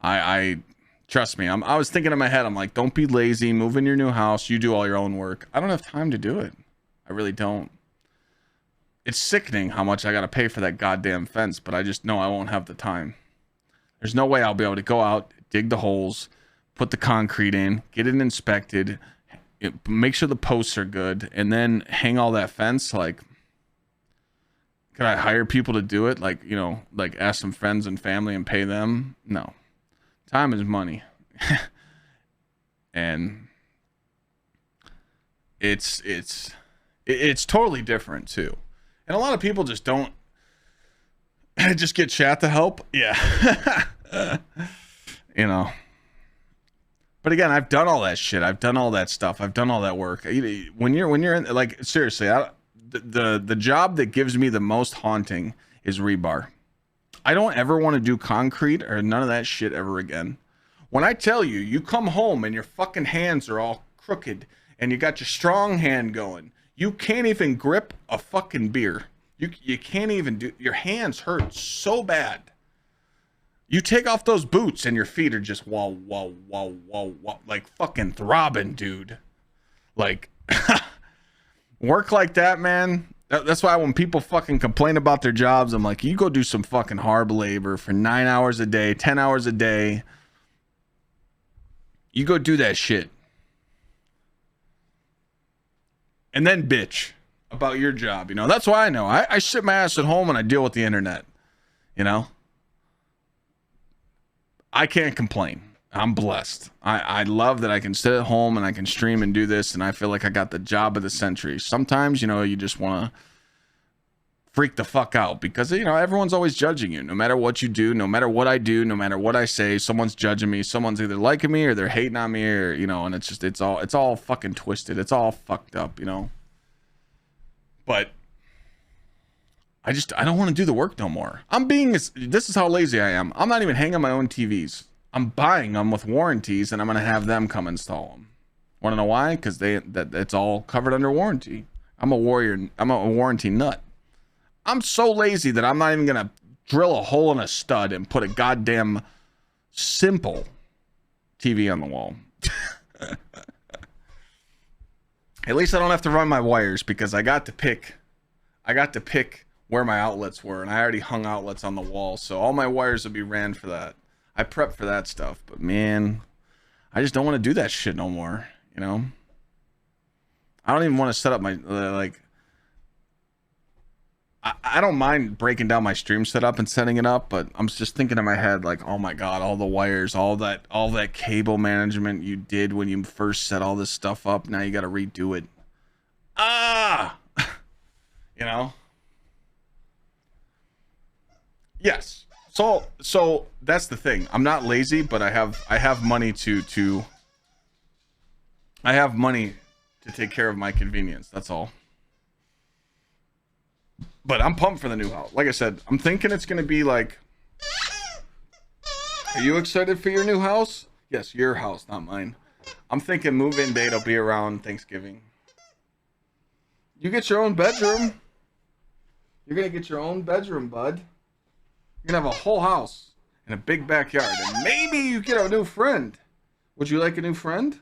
I trust me. I was thinking in my head, I'm like, don't be lazy. Move in your new house. You do all your own work. I don't have time to do it. I really don't. It's sickening how much I got to pay for that goddamn fence, but I just know I won't have the time. There's no way I'll be able to go out, dig the holes, put the concrete in, get it inspected, make sure the posts are good, and then hang all that fence. Like, could I hire people to do it? Like, you know, like ask some friends and family and pay them? No. Time is money. And it's totally different too. And a lot of people just don't just get chat to help. Yeah. You know. But again, I've done all that shit. I've done all that stuff. I've done all that work. When you're in, like, seriously, the job that gives me the most haunting is rebar. I don't ever want to do concrete or none of that shit ever again. When I tell you, you come home and your fucking hands are all crooked and you got your strong hand going. You can't even grip a fucking beer. You can't even do, your hands hurt so bad. You take off those boots and your feet are just whoa, whoa, whoa, whoa, whoa, like fucking throbbing, dude. Like, work like that, man. That's why when people fucking complain about their jobs, I'm like, you go do some fucking hard labor for 9 hours a day, 10 hours a day. You go do that shit. And then bitch about your job, you know. That's why I know. I sit my ass at home and I deal with the internet, you know. I can't complain. I'm blessed. I love that I can sit at home and I can stream and do this, and I feel like I got the job of the century. Sometimes, you know, you just want to freak the fuck out because, you know, everyone's always judging you. No matter what you do, no matter what I do, no matter what I say, someone's judging me. Someone's either liking me or they're hating on me, or, you know, and it's just, it's all fucking twisted. It's all fucked up, you know. But I don't want to do the work no more. This is how lazy I am. I'm not even hanging my own TVs. I'm buying them with warranties and I'm going to have them come install them. Want to know why? Because it's all covered under warranty. I'm a warranty nut. I'm so lazy that I'm not even gonna drill a hole in a stud and put a goddamn simple TV on the wall. At least I don't have to run my wires because I got to pick where my outlets were, and I already hung outlets on the wall, so all my wires would be ran for that. I prepped for that stuff, but man, I just don't want to do that shit no more, you know? I don't even want to set up my, like, I don't mind breaking down my stream setup and setting it up, but I'm just thinking in my head, like, oh my god, all the wires, all that cable management you did when you first set all this stuff up, now you got to redo it. You know? Yes. So that's the thing. I'm not lazy, but I have money to take care of my convenience. That's all. But I'm pumped for the new house. Like I said, I'm thinking it's gonna be like. Are you excited for your new house? Yes, your house, not mine. I'm thinking move-in date will be around Thanksgiving. You get your own bedroom. You're gonna get your own bedroom, bud. You're gonna have a whole house and a big backyard, and maybe you get a new friend. Would you like a new friend?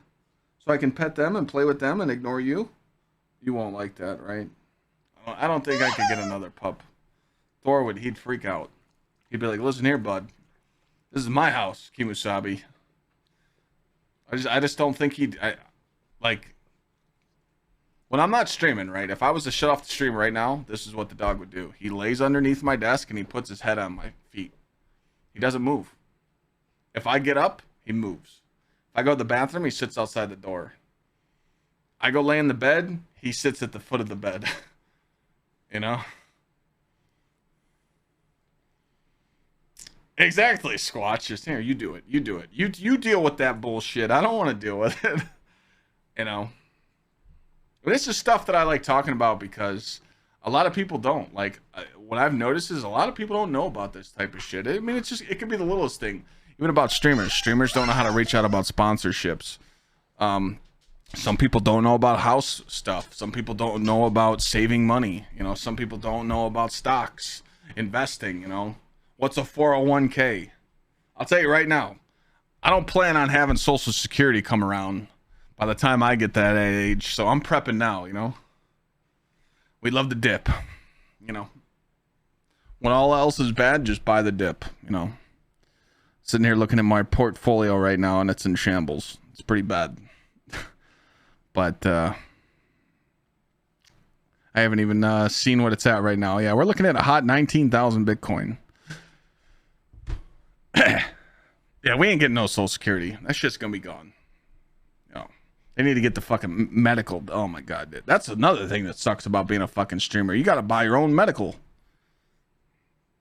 So I can pet them and play with them and ignore you? You won't like that, right? I don't think I could get another pup. Thor he'd freak out. He'd be like, listen here, bud. This is my house, Kimusabi. I just don't think like, when I'm not streaming, right? If I was to shut off the stream right now, this is what the dog would do. He lays underneath my desk and he puts his head on my feet. He doesn't move. If I get up, he moves. If I go to the bathroom, he sits outside the door. I go lay in the bed, he sits at the foot of the bed. You know? Exactly, Squatch. Just here, you do it. You do it. You deal with that bullshit. I don't want to deal with it. You know? This is stuff that I like talking about because a lot of people don't. Like, what I've noticed is a lot of people don't know about this type of shit. I mean, it could be the littlest thing. Even about streamers. Streamers don't know how to reach out about sponsorships. Some people don't know about house stuff. Some people don't know about saving money. You know, some people don't know about stocks, investing, you know. What's a 401k? I'll tell you right now, I don't plan on having Social Security come around by the time I get that age, so I'm prepping now, you know. We love the dip, you know. When all else is bad, just buy the dip, you know. Sitting here looking at my portfolio right now, and it's in shambles. It's pretty bad. But I haven't even seen what it's at right now. Yeah, we're looking at a hot 19,000 Bitcoin. Yeah, we ain't getting no Social Security. That shit's gonna be gone. No, they need to get the fucking medical. Oh my god, dude. That's another thing that sucks about being a fucking streamer. You gotta buy your own medical.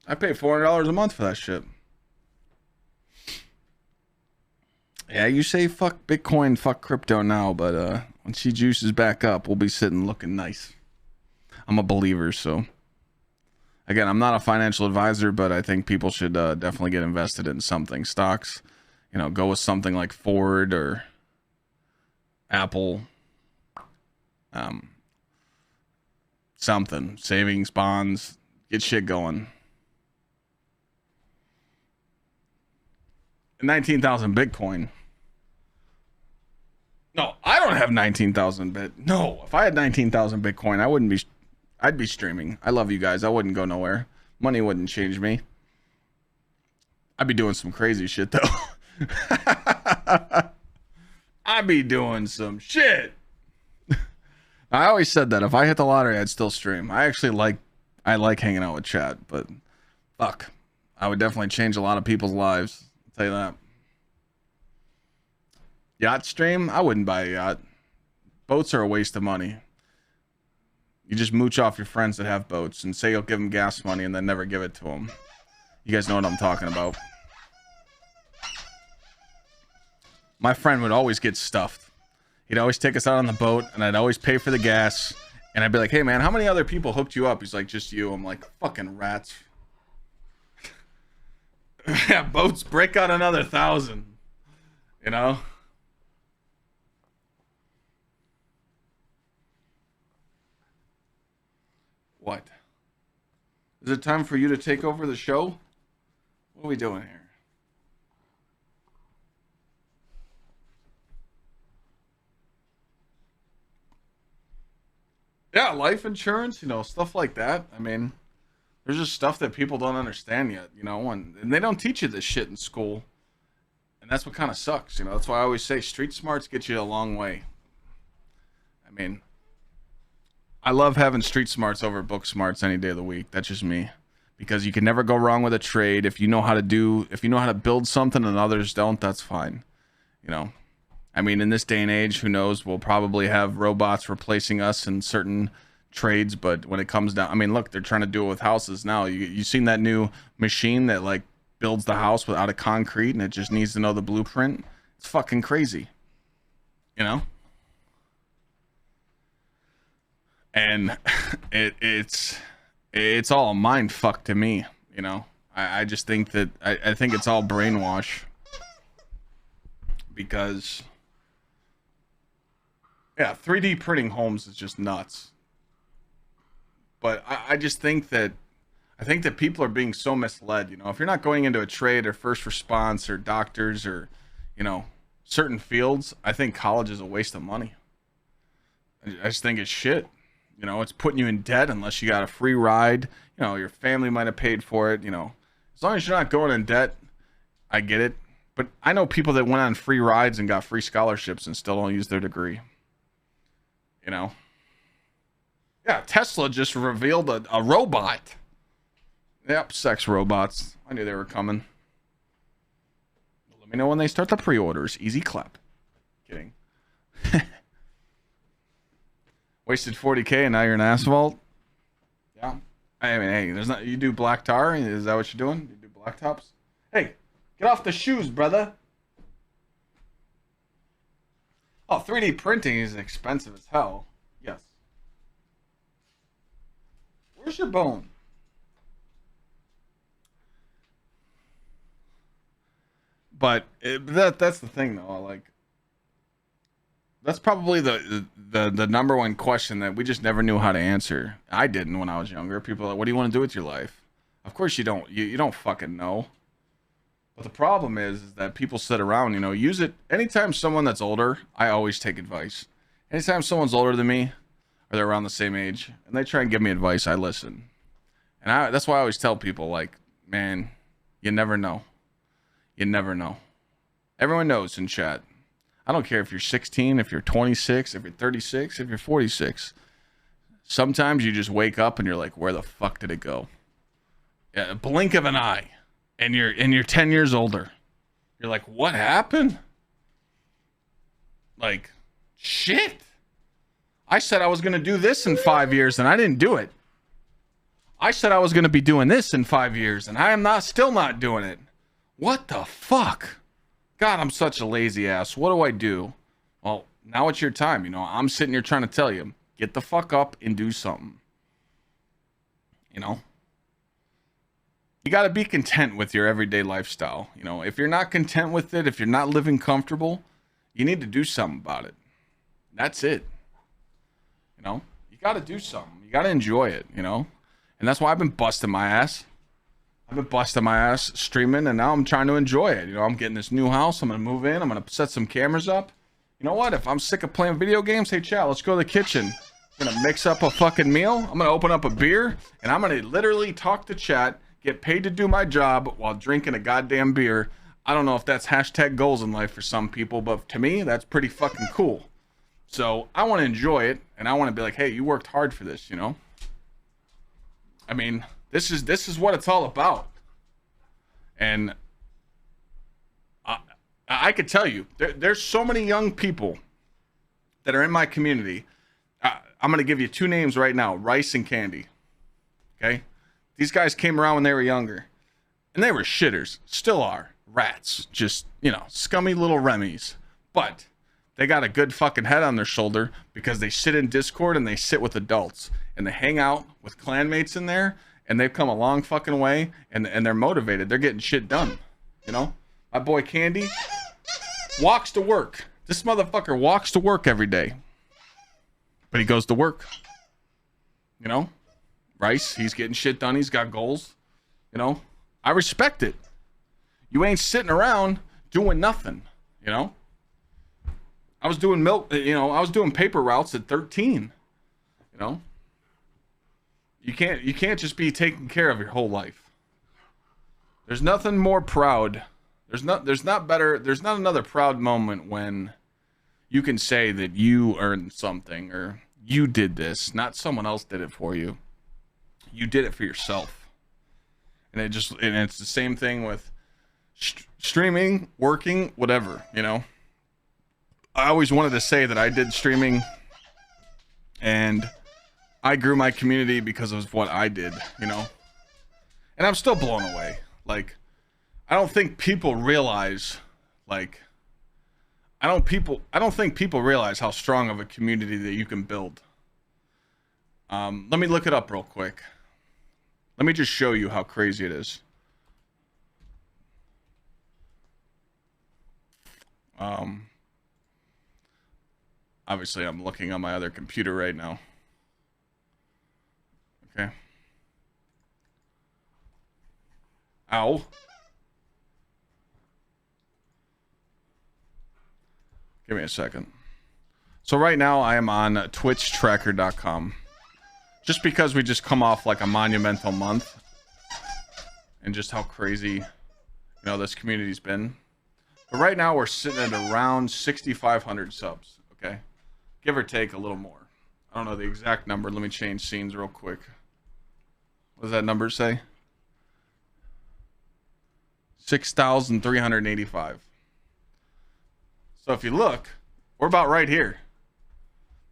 I pay $400 a month for that shit. Yeah, you say fuck Bitcoin, fuck crypto now, but when she juices back up, we'll be sitting looking nice. I'm a believer, so. Again, I'm not a financial advisor, but I think people should definitely get invested in something. Stocks, you know, go with something like Ford or Apple. Something. Savings, bonds. Get shit going. 19,000 Bitcoin. No, I don't have 19,000 bit. No, if I had 19,000 Bitcoin, I wouldn't be. I'd be streaming. I love you guys. I wouldn't go nowhere. Money wouldn't change me. I'd be doing some crazy shit though. I'd be doing some shit. I always said that if I hit the lottery, I'd still stream. I like hanging out with chat, but fuck, I would definitely change a lot of people's lives. I'll tell you that. Yacht stream? I wouldn't buy a yacht. Boats are a waste of money. You just mooch off your friends that have boats and say you'll give them gas money and then never give it to them. You guys know what I'm talking about. My friend would always get stuffed. He'd always take us out on the boat and I'd always pay for the gas. And I'd be like, hey man, how many other people hooked you up? He's like, just you. I'm like, fucking rats. Yeah, boats break out another 1,000. You know? What? Is it time for you to take over the show? What are we doing here? Yeah, life insurance, you know, stuff like that. I mean, there's just stuff that people don't understand yet, you know, and they don't teach you this shit in school. And that's what kind of sucks, you know. That's why I always say street smarts get you a long way. I mean, I love having street smarts over book smarts any day of the week. That's just me. Because you can never go wrong with a trade. If you know how to build something and others don't, that's fine. You know, I mean, in this day and age, who knows? We'll probably have robots replacing us in certain trades, but when it comes down, I mean, look, they're trying to do it with houses now. You seen that new machine that like builds the house without a concrete and it just needs to know the blueprint? It's fucking crazy, you know? And it's all a mind fuck to me, you know? I just think that I think it's all brainwash. Because yeah, 3D printing homes is just nuts. But I just think that people are being so misled. You know, if you're not going into a trade or first response or doctors or, you know, certain fields, I think college is a waste of money. I just think it's shit. You know, it's putting you in debt unless you got a free ride. You know, your family might have paid for it. You know, as long as you're not going in debt, I get it. But I know people that went on free rides and got free scholarships and still don't use their degree. You know? Yeah, Tesla just revealed a robot. Yep, sex robots. I knew they were coming. Let me know when they start the pre-orders. Easy clap. Kidding. Wasted 40K and now you're in asphalt? Yeah. I mean, hey, there's not. You do black tar? Is that what you're doing? You do black tops? Hey, get off the shoes, brother. Oh, 3D printing is expensive as hell. Yes. Where's your bone? But that's the thing, though. Like, that's probably the number one question that we just never knew how to answer. I didn't when I was younger. People are like, what do you want to do with your life? Of course you don't. You don't fucking know. But the problem is that people sit around, you know, use it. Anytime someone that's older, I always take advice. Anytime someone's older than me, or they're around the same age, and they try and give me advice, I listen. And that's why I always tell people, like, man, you never know. You never know. Everyone knows in chat. I don't care if you're 16, if you're 26, if you're 36, if you're 46. Sometimes you just wake up and you're like, where the fuck did it go? Yeah, a blink of an eye. And you're 10 years older. You're like, what happened? Like, shit. I said I was going to do this in 5 years and I didn't do it. I said I was going to be doing this in 5 years and I am still not doing it. What the fuck? God, I'm such a lazy ass. What do I do? Well, now it's your time. You know, I'm sitting here trying to tell you, get the fuck up and do something. You know? You got to be content with your everyday lifestyle. You know, if you're not content with it, if you're not living comfortable, you need to do something about it. That's it. You know, you got to do something. You got to enjoy it, you know? And that's why I've been busting my ass. I've been busting my ass streaming, and now I'm trying to enjoy it. You know, I'm getting this new house. I'm going to move in. I'm going to set some cameras up. You know what? If I'm sick of playing video games, hey, chat, let's go to the kitchen. I'm going to mix up a fucking meal. I'm going to open up a beer, and I'm going to literally talk to chat, get paid to do my job while drinking a goddamn beer. I don't know if that's hashtag goals in life for some people, but to me, that's pretty fucking cool. So I want to enjoy it, and I want to be like, hey, you worked hard for this, you know? I mean, this is what it's all about. And I could tell you, there's so many young people that are in my community. I'm going to give you two names right now, Rice and Candy. Okay? These guys came around when they were younger, and they were shitters. Still are. Rats. Just, you know, scummy little Remmies. But they got a good fucking head on their shoulder because they sit in Discord and they sit with adults. And they hang out with clanmates in there, and they've come a long fucking way, and they're motivated. They're getting shit done. You know? My boy Candy walks to work. This motherfucker walks to work every day. But he goes to work. You know? Rice, he's getting shit done. He's got goals. You know, I respect it. You ain't sitting around doing nothing. You know, I was doing I was doing paper routes at 13. You know, you can't just be taking care of your whole life. There's nothing more proud. There's not another proud moment when you can say that you earned something or you did this, not someone else did it for you. You did it for yourself. And it's the same thing with streaming, working, whatever, you know. I always wanted to say that I did streaming and I grew my community because of what I did, you know. And I'm still blown away. Like, I don't think people realize, like, I don't think people realize how strong of a community that you can build. Let me look it up real quick. Let me just show you how crazy it is. Obviously I'm looking on my other computer right now. Okay. Ow. Give me a second. So right now I am on TwitchTracker.com. Just because we just come off like a monumental month. And just how crazy, you know, this community's been. But right now we're sitting at around 6,500 subs. Okay. Give or take a little more. I don't know the exact number. Let me change scenes real quick. What does that number say? 6,385. So if you look, we're about right here.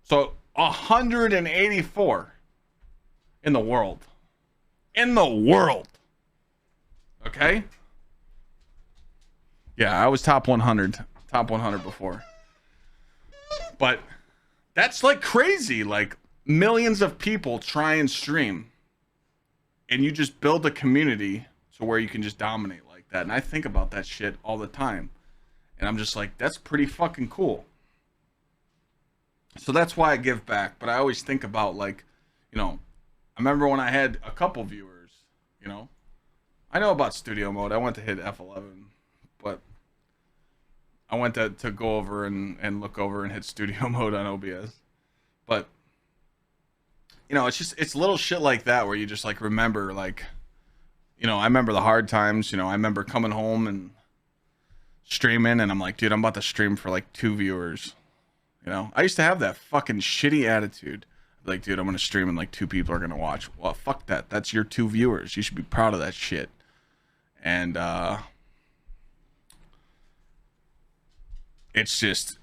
So 184 in the world. In the world. Okay? Yeah, I was top 100. Top 100 before. But that's like crazy. Like millions of people try and stream. And you just build a community to where you can just dominate like that. And I think about that shit all the time. And I'm just like, that's pretty fucking cool. So that's why I give back. But I always think about, like, you know, I remember when I had a couple viewers, you know. I know about studio mode. I went to hit F11. But I went to go over and look over and hit studio mode on OBS. But, you know, it's little shit like that where you just, like, remember, like, you know, I remember the hard times. You know, I remember coming home and streaming and I'm like, dude, I'm about to stream for like 2 viewers. You know, I used to have that fucking shitty attitude. Like, dude, I'm gonna stream and like 2 people are gonna watch. Well, fuck that. That's your 2 viewers. You should be proud of that shit. And it's just,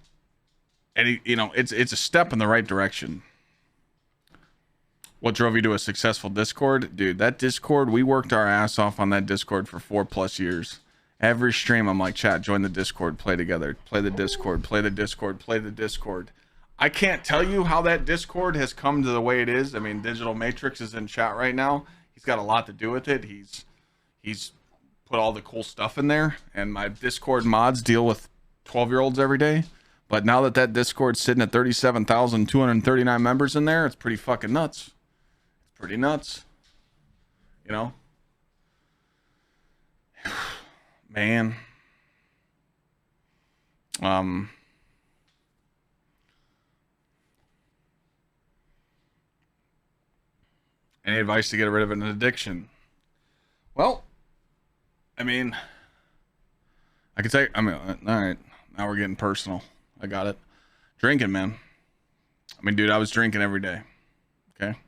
you know, it's a step in the right direction. What drove you to a successful Discord? Dude, that Discord, we worked our ass off on that Discord for 4+ years. Every stream, I'm like, chat, join the Discord, play together, play the Discord, play the Discord, play the Discord. I can't tell you how that Discord has come to the way it is. I mean, Digital Matrix is in chat right now. He's got a lot to do with it. He's put all the cool stuff in there, and my Discord mods deal with 12-year-olds every day. But now that Discord's sitting at 37,239 members in there, it's pretty fucking nuts. It's pretty nuts. You know? Man. Any advice to get rid of an addiction? Well, I mean, I could say, I mean, all right, now we're getting personal. I got it. Drinking, man. I mean, dude, I was drinking every day. Okay.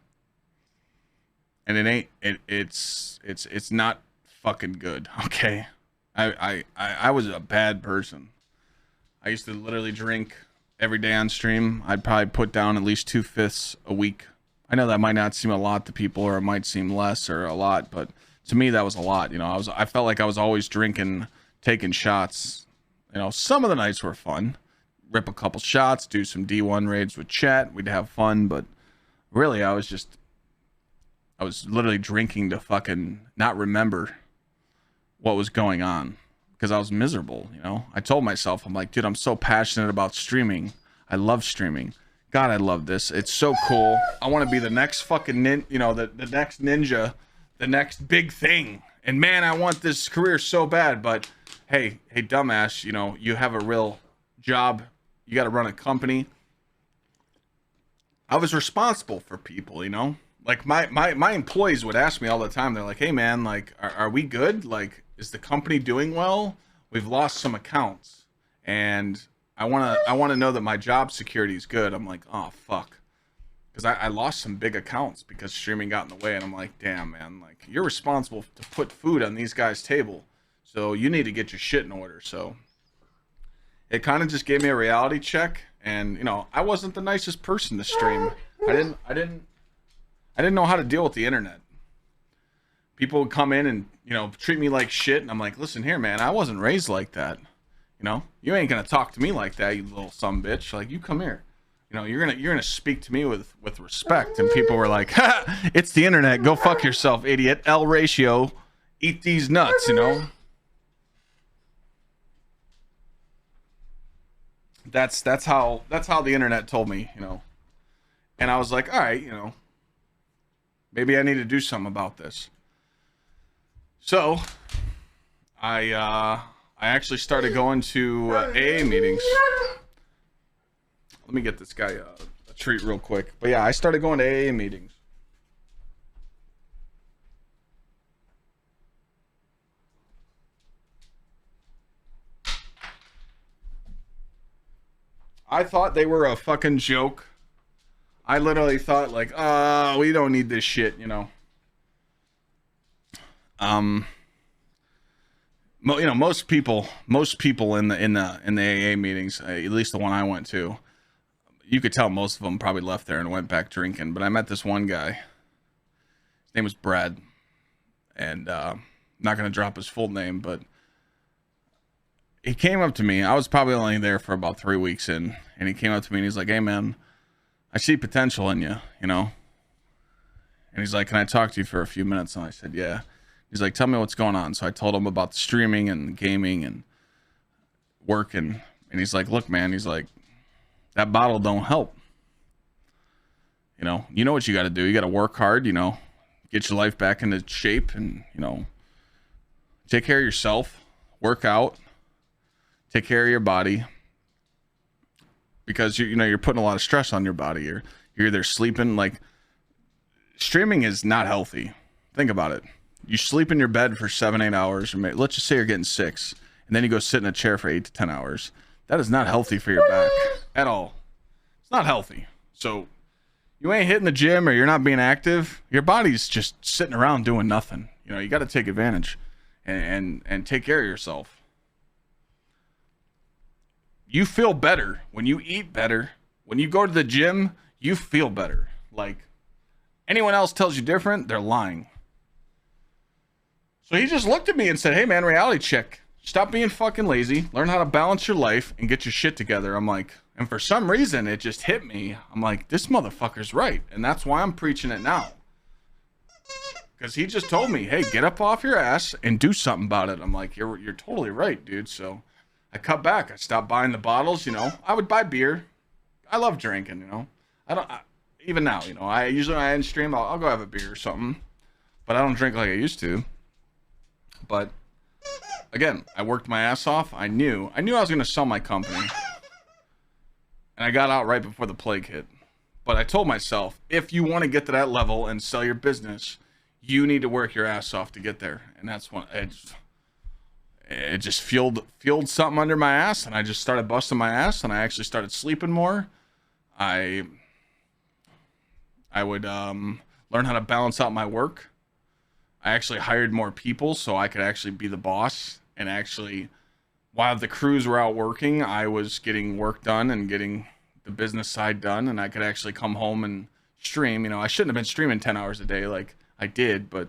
And it's not fucking good. Okay. I was a bad person. I used to literally drink every day on stream. I'd probably put down at least 2/5 a week. I know that might not seem a lot to people, or it might seem less or a lot, but to me that was a lot. You know, I felt like I was always drinking, taking shots. You know, some of the nights were fun. Rip a couple shots, do some D1 raids with chat. We'd have fun, but really I was literally drinking to fucking not remember what was going on because I was miserable. You know, I told myself, I'm like, dude, I'm so passionate about streaming. I love streaming. God, I love this. It's so cool. I want to be the next fucking the next ninja, the next big thing. And man, I want this career so bad. But hey, dumbass, you have a real job. You got to run a company. I was responsible for people, like my employees would ask me all the time. They're like, hey man, like, are we good? Like, is the company doing well? We've lost some accounts and I want to know that my job security is good. I'm like, oh fuck. Cause I lost some big accounts because streaming got in the way. And I'm like, damn man, like you're responsible to put food on these guys' table. So you need to get your shit in order. So it kind of just gave me a reality check. And I wasn't the nicest person to stream. I didn't know how to deal with the internet. People would come in and treat me like shit, and I'm like, listen here, man, I wasn't raised like that. You ain't gonna talk to me like that, you little sumbitch. Like, you come here. You're gonna speak to me with respect. And people were like, ha, it's the internet. Go fuck yourself, idiot. L ratio. Eat these nuts. That's how the internet told me, and I was like, all right, maybe I need to do something about this. So I actually started going to AA meetings. Let me get this guy a treat real quick. But yeah, I started going to AA meetings. I thought they were a fucking joke. I literally thought like, we don't need this shit, most people in the AA meetings, at least the one I went to, you could tell most of them probably left there and went back drinking. But I met this one guy. His name was Brad, and I'm not gonna drop his full name, but he came up to me. I was probably only there for about 3 weeks in, and he came up to me and he's like, hey man, I see potential in you, And he's like, can I talk to you for a few minutes? And I said, yeah. He's like, tell me what's going on. So I told him about the streaming and gaming and work. And he's like, look, man, he's like, that bottle don't help. You know what you got to do. You got to work hard, get your life back into shape and, take care of yourself, work out. Take care of your body, because you're putting a lot of stress on your body. You're either sleeping, like, streaming is not healthy. Think about it. You sleep in your bed for 7-8 hours, or let's just say you're getting 6, and then you go sit in a chair for 8 to 10 hours. That is not healthy for your back at all. It's not healthy. So you ain't hitting the gym or you're not being active. Your body's just sitting around doing nothing. You got to take advantage and take care of yourself. You feel better when you eat better. When you go to the gym, you feel better. Like, anyone else tells you different, they're lying. So he just looked at me and said, hey man, reality check. Stop being fucking lazy. Learn how to balance your life and get your shit together. I'm like, and for some reason, it just hit me. I'm like, this motherfucker's right. And that's why I'm preaching it now. Because he just told me, hey, get up off your ass and do something about it. I'm like, you're totally right, dude. So I cut back. I stopped buying the bottles, I would buy beer. I love drinking, even now, I usually, when I end stream, I'll go have a beer or something, but I don't drink like I used to. But again, I worked my ass off. I knew I was going to sell my company, and I got out right before the plague hit. But I told myself, if you want to get to that level and sell your business, you need to work your ass off to get there. And that's when it just fueled something under my ass, and I just started busting my ass, and I actually started sleeping more. I would learn how to balance out my work. I actually hired more people so I could actually be the boss, and actually, while the crews were out working, I was getting work done and getting the business side done, and I could actually come home and stream. I shouldn't have been streaming 10 hours a day like I did, but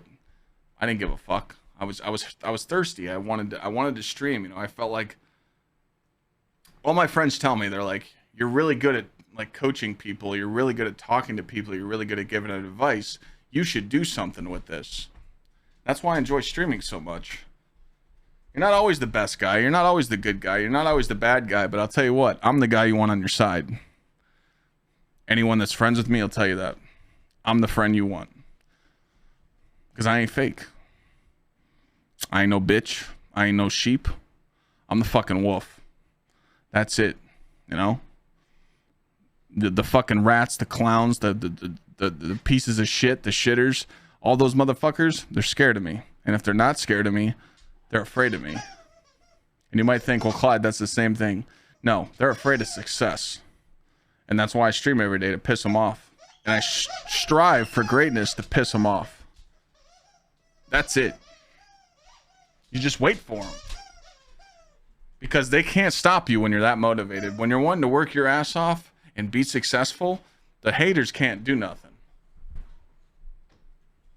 I didn't give a fuck. I was thirsty. I wanted to stream. I felt like, all my friends tell me, they're like, you're really good at like coaching people. You're really good at talking to people. You're really good at giving advice. You should do something with this. That's why I enjoy streaming so much. You're not always the best guy. You're not always the good guy. You're not always the bad guy. But I'll tell you what, I'm the guy you want on your side. Anyone that's friends with me will tell you that. I'm the friend you want. Because I ain't fake. I ain't no bitch. I ain't no sheep. I'm the fucking wolf. That's it. You know? The fucking rats, the clowns, the pieces of shit, the shitters, all those motherfuckers, they're scared of me. And if they're not scared of me, they're afraid of me. And you might think, well, Clyde, that's the same thing. No, they're afraid of success. And that's why I stream every day, to piss them off. And I strive for greatness to piss them off. That's it. You just wait for them. Because they can't stop you when you're that motivated. When you're wanting to work your ass off and be successful, the haters can't do nothing.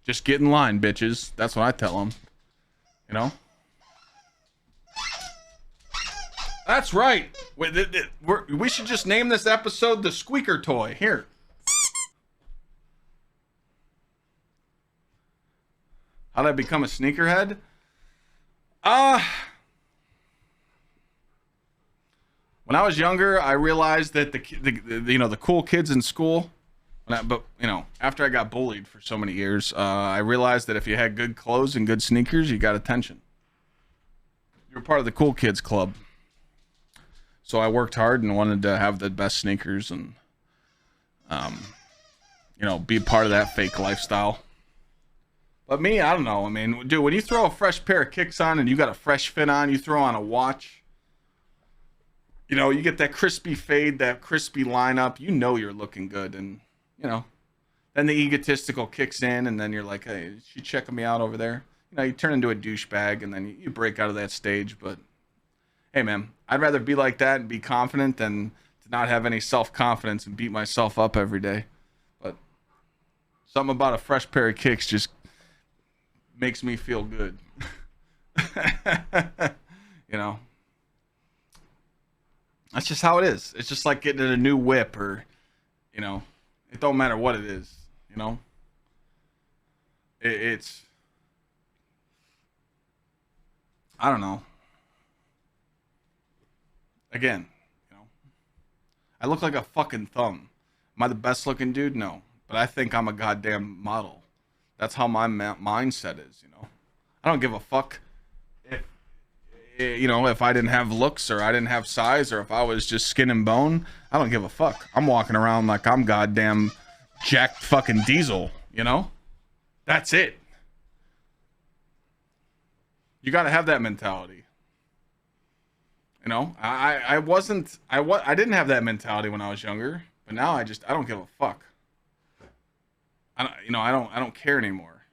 Just get in line, bitches. That's what I tell them. You know? That's right. We should just name this episode the Squeaker Toy. Here. How did I become a sneakerhead? When I was younger, I realized that the cool kids in school, after I got bullied for so many years, I realized that if you had good clothes and good sneakers, you got attention. You're part of the cool kids club. So I worked hard and wanted to have the best sneakers and, be a part of that fake lifestyle. But me, I don't know. I mean, dude, when you throw a fresh pair of kicks on and you got a fresh fit on, you throw on a watch, you get that crispy fade, that crispy lineup, you're looking good. And, then the egotistical kicks in and then you're like, hey, is she checking me out over there? You turn into a douchebag and then you break out of that stage. But, hey, man, I'd rather be like that and be confident than to not have any self-confidence and beat myself up every day. But something about a fresh pair of kicks just makes me feel good. That's just how it is. It's just like getting a new whip or, it don't matter what it is, it's, I don't know. Again, I look like a fucking thumb. Am I the best looking dude? No. But I think I'm a goddamn model. That's how my mindset is, I don't give a fuck if I didn't have looks or I didn't have size or if I was just skin and bone. I don't give a fuck. I'm walking around like I'm goddamn Jack fucking Diesel, That's it. You got to have that mentality. I didn't have that mentality when I was younger, but now I don't give a fuck. I don't care anymore.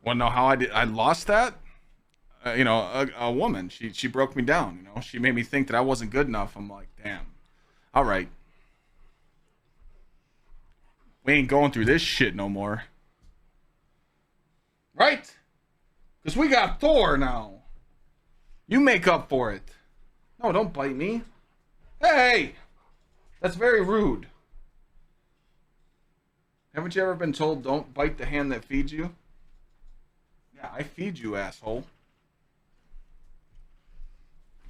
Want to know how I lost that? A woman, she broke me down, she made me think that I wasn't good enough. I'm like, damn. All right. We ain't going through this shit no more. Right? Because we got Thor now. You make up for it. No, don't bite me. Hey! That's very rude. Haven't you ever been told don't bite the hand that feeds you? Yeah, I feed you, asshole.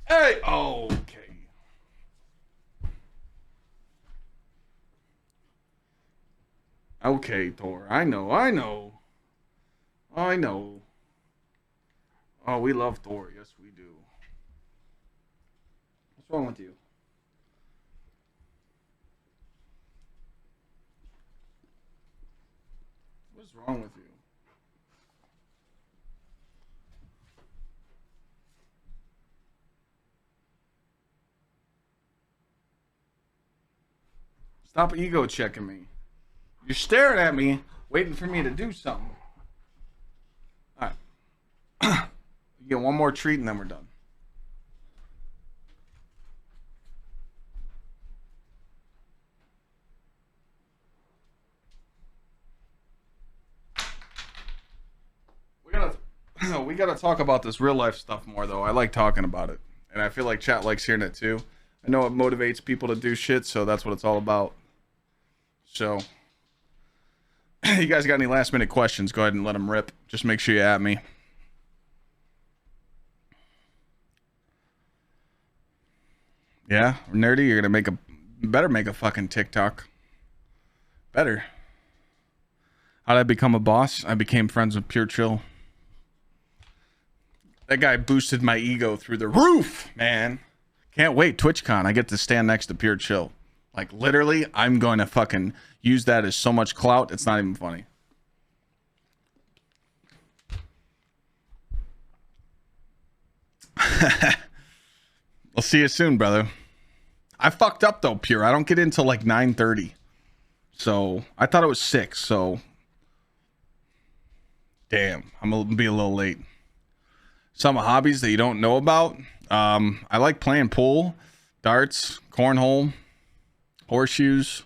Hey! Oh, okay. Okay, Thor. I know. Oh, we love Thor. Yes, we do. What's wrong with you? What's wrong with you? Stop ego checking me. You're staring at me, waiting for me to do something. All right. You get one more treat and then we're done. We gotta talk about this real life stuff more though. I like talking about it. And I feel like chat likes hearing it too. I know it motivates people to do shit, so that's what it's all about. So, you guys got any last minute questions? Go ahead and let them rip. Just make sure you at me. Yeah, nerdy. You're gonna Better make a fucking TikTok. Better. How did I become a boss? I became friends with Pure Chill. That guy boosted my ego through the roof, man. Can't wait. TwitchCon. I get to stand next to Pure Chill. Like, literally, I'm going to fucking use that as so much clout. It's not even funny. I'll see you soon, brother. I fucked up, though, Pure. I don't get in till like 9:30. So, I thought it was 6, so... Damn, I'm going to be a little late. Some hobbies that you don't know about. I like playing pool, darts, cornhole, horseshoes,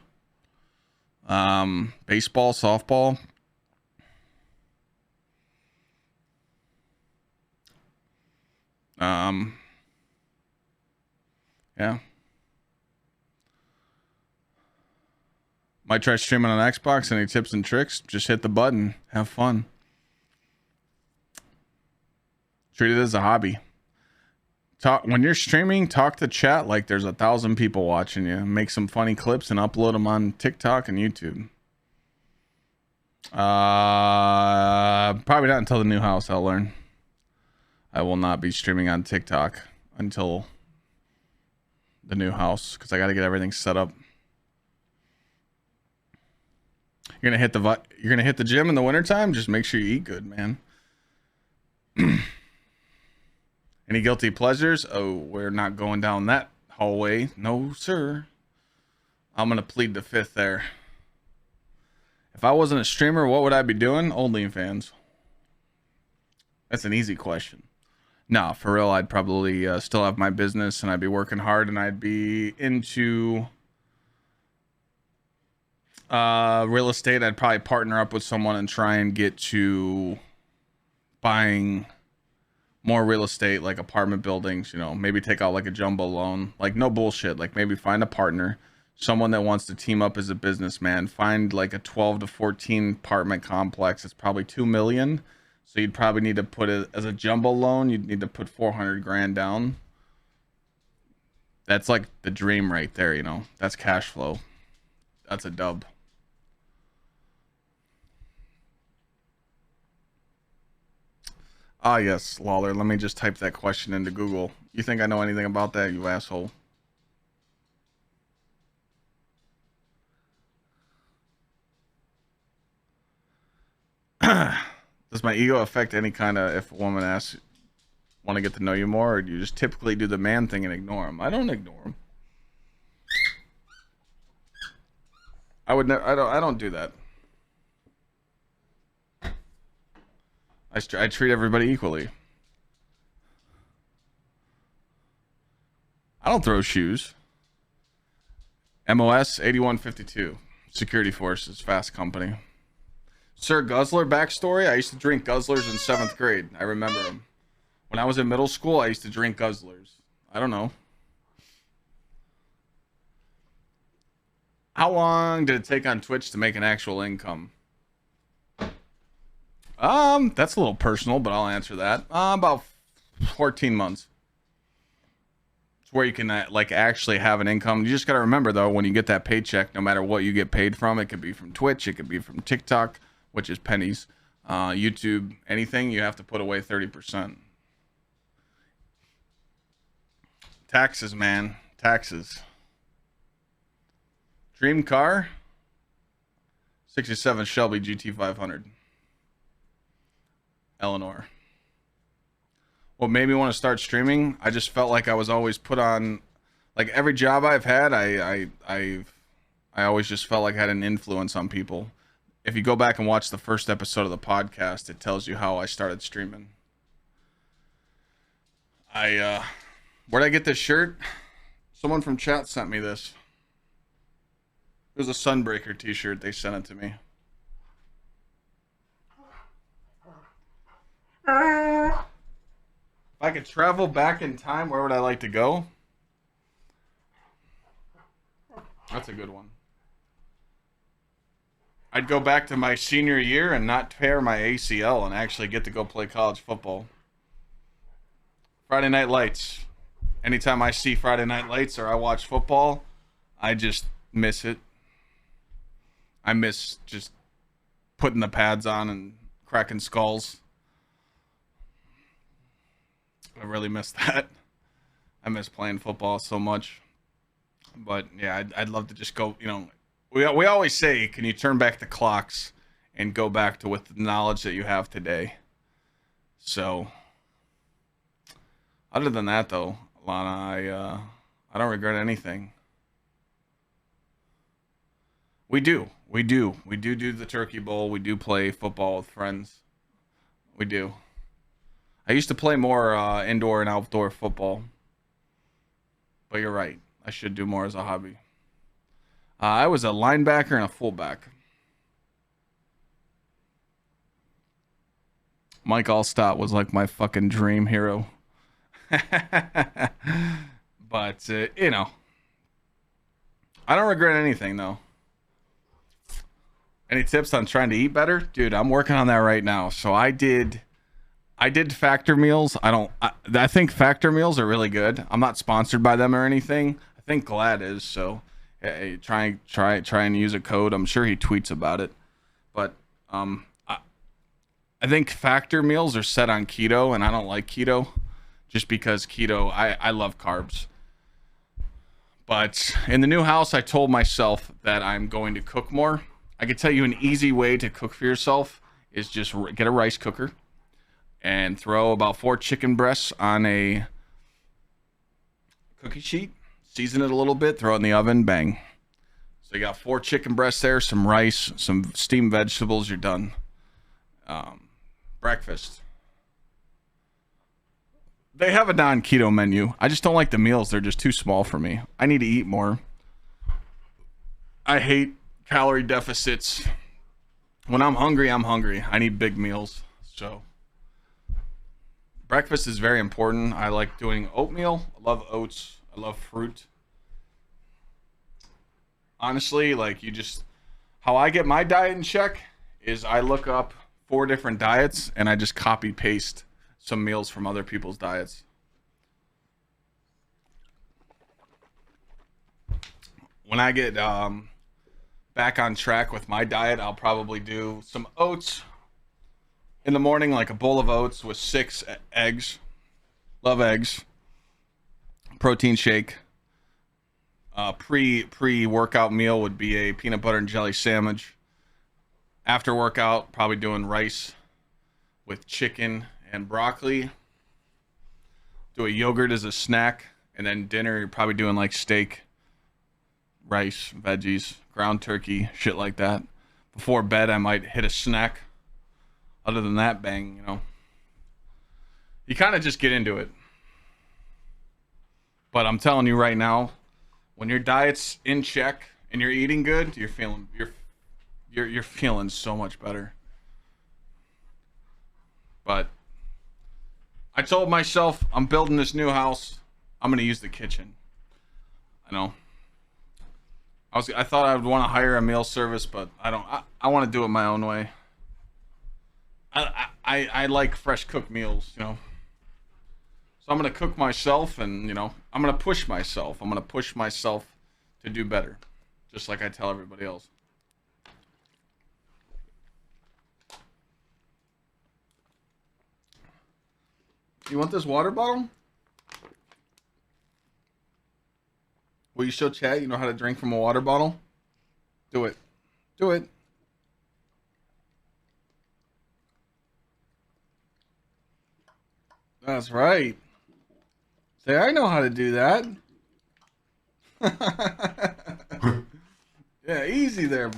baseball, softball. Yeah. Might try streaming on Xbox. Any tips and tricks? Just hit the button. Have fun. Treat it as a hobby. When you're streaming, talk to chat like there's 1,000 people watching you. Make some funny clips and upload them on TikTok and YouTube. Probably not until the new house I'll learn. I will not be streaming on TikTok until the new house because I got to get everything set up. You're gonna hit the gym in the wintertime? Just make sure you eat good, man. Any guilty pleasures? Oh, we're not going down that hallway. No, sir. I'm gonna plead the fifth there. If I wasn't a streamer, what would I be doing? OnlyFans. That's an easy question. No, for real, I'd probably still have my business and I'd be working hard and I'd be into real estate. I'd probably partner up with someone and try and get to buying more real estate, like apartment buildings, you know, maybe take out like a jumbo loan, like no bullshit, like maybe find a partner, someone that wants to team up as a businessman, find like a 12 to 14 apartment complex. It's probably 2 million. So you'd probably need to put it as a jumbo loan. You'd need to put 400 grand down. That's like the dream right there, you know, that's cash flow. That's a dub. Ah, yes, Lawler. Let me just type that question into Google. You think I know anything about that, you asshole? Does my ego affect any kind of, if a woman asks, want to get to know you more, or do you just typically do the man thing and ignore them? I don't ignore them. I would never, I don't do that. I treat everybody equally. I don't throw shoes. MOS 8152. Security Forces, Fast Company. Sir Guzzler backstory. I used to drink Guzzlers in 7th grade. I remember them. When I was in middle school, I used to drink Guzzlers. I don't know. How long did it take on Twitch to make an actual income? That's a little personal, but I'll answer that. About 14 months. It's where you can like actually have an income. You just got to remember though, when you get that paycheck, no matter what you get paid from, it could be from Twitch, it could be from TikTok, which is pennies, YouTube, anything, you have to put away 30%. Taxes, man, taxes. Dream car, 67 Shelby GT500. Eleanor. What made me want to start streaming? I just felt like I was always put on, like every job I've had, I always just felt like I had an influence on people. If you go back and watch the first episode of the podcast, it tells you how I started streaming. Where'd I get this shirt? Someone from chat sent me this. It was a Sunbreaker t-shirt. They sent it to me. If I could travel back in time, where would I like to go? That's a good one. I'd go back to my senior year and not tear my ACL and actually get to go play college football. Friday Night Lights. Anytime I see Friday Night Lights or I watch football, I just miss it. I miss just putting the pads on and cracking skulls. I really miss that. I miss playing football so much. But yeah, I'd love to just go. You know, we always say, can you turn back the clocks and go back to with the knowledge that you have today? So, other than that, though, Lana, I don't regret anything. We do do the Turkey Bowl. We do play football with friends. We do. I used to play more indoor and outdoor football, but you're right. I should do more as a hobby. I was a linebacker and a fullback. Mike Allstott was like my fucking dream hero. But, you know, I don't regret anything, though. Any tips on trying to eat better? Dude, I'm working on that right now. So I did Factor meals. I think Factor meals are really good. I'm not sponsored by them or anything. I think Glad is, so hey, try and use a code. I'm sure he tweets about it. But I think Factor meals are set on keto, and I don't like keto just because keto, I love carbs. But in the new house, I told myself that I'm going to cook more. I could tell you an easy way to cook for yourself is just get a rice cooker and throw about 4 chicken breasts on a cookie sheet, season it a little bit, throw it in the oven, bang. So you got 4 chicken breasts there, some rice, some steamed vegetables, you're done. Breakfast. They have a non-keto menu. I just don't like the meals. They're just too small for me. I need to eat more. I hate calorie deficits. When I'm hungry, I'm hungry. I need big meals. So breakfast is very important. I like doing oatmeal. I love oats. I love fruit. Honestly, like how I get my diet in check is I look up 4 different diets and I just copy paste some meals from other people's diets. When I get back on track with my diet, I'll probably do some oats in the morning, like a bowl of oats with 6 eggs. Love eggs. Protein shake. Pre-workout meal would be a peanut butter and jelly sandwich. After workout, probably doing rice with chicken and broccoli. Do a yogurt as a snack, and then dinner you're probably doing like steak, rice, veggies, ground turkey, shit like that. Before bed, I might hit a snack. Other than that, bang, you know. You kind of just get into it. But I'm telling you right now, when your diet's in check and you're eating good, you're feeling so much better. But I told myself I'm building this new house. I'm gonna use the kitchen. I know. I thought I would want to hire a meal service, but I don't. I want to do it my own way. I like fresh cooked meals, you know. So I'm gonna cook myself, and you know, I'm gonna push myself. I'm gonna push myself to do better, just like I tell everybody else. You want this water bottle? Will you show chat you know how to drink from a water bottle? Do it. Do it. That's right. Say, I know how to do that. Yeah, easy there.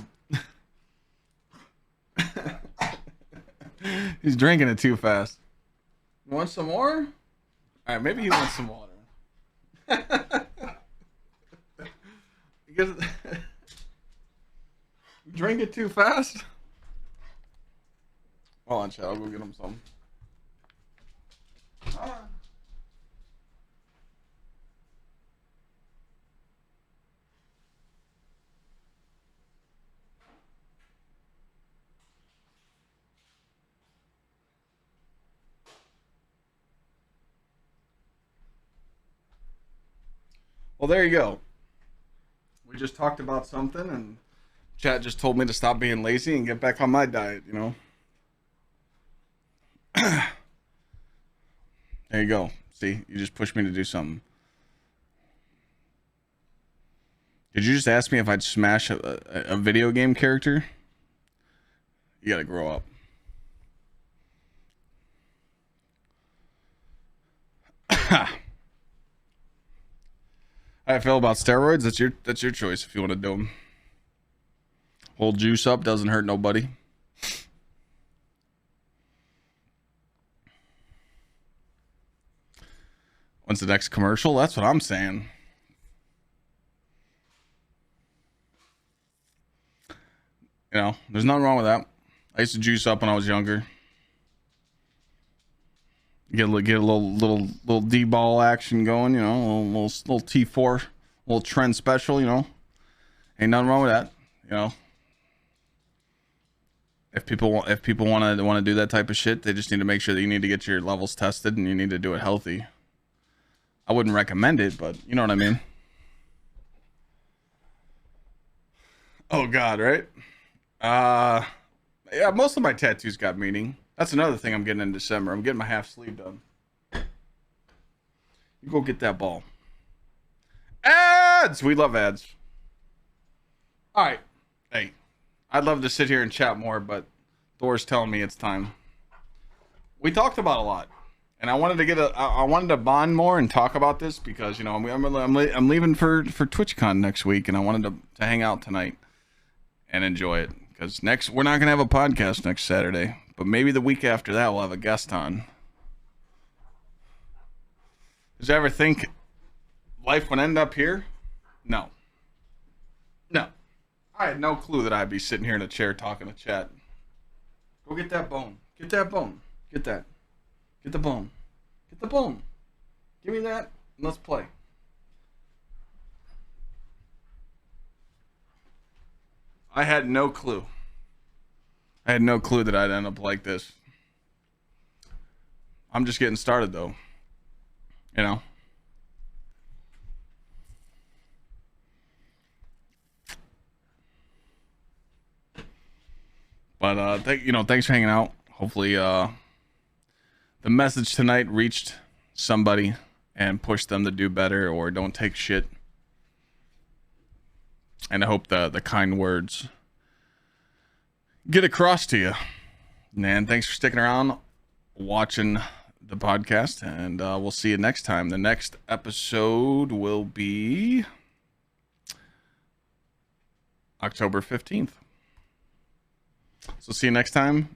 He's drinking it too fast. You want some more? Alright, maybe he wants some water. Because drink it too fast? Hold on, chat. I'll go get him some. Well, there you go. We just talked about something, and chat just told me to stop being lazy and get back on my diet, you know? There you go. See, you just pushed me to do something. Did you just ask me if I'd smash a video game character? You gotta grow up. How I feel about steroids? That's your choice if you want to do them. Hold juice up, doesn't hurt nobody. When's the next commercial? That's what I'm saying. You know, there's nothing wrong with that. I used to juice up when I was younger. Get a little D-ball action going, you know, little T4, little trend special, you know. Ain't nothing wrong with that, you know. If people want to do that type of shit, they just need to make sure that you need to get your levels tested and you need to do it healthy. I wouldn't recommend it, but you know what I mean. Oh God, right? Yeah, most of my tattoos got meaning. That's another thing I'm getting in December. I'm getting my half sleeve done. You go get that ball. Ads! We love ads. Alright. Hey. I'd love to sit here and chat more, but Thor's telling me it's time. We talked about a lot. And I wanted to I wanted to bond more and talk about this because, you know, I'm leaving for TwitchCon next week, and I wanted to hang out tonight and enjoy it. Because we're not going to have a podcast next Saturday. But maybe the week after that, we'll have a guest on. Did you ever think life would end up here? No. No. I had no clue that I'd be sitting here in a chair talking to chat. Go get that bone. Get that bone. Get that. Get the bone. Get the bone. Give me that, and let's play. I had no clue. I had no clue that I'd end up like this. I'm just getting started, though. You know? But, thanks for hanging out. Hopefully, the message tonight reached somebody and pushed them to do better or don't take shit. And I hope the kind words get across to you. And thanks for sticking around, watching the podcast, and we'll see you next time. The next episode will be October 15th. So see you next time,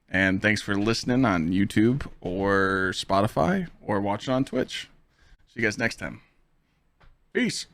and thanks for listening on YouTube or Spotify or watching on Twitch. See you guys next time. Peace.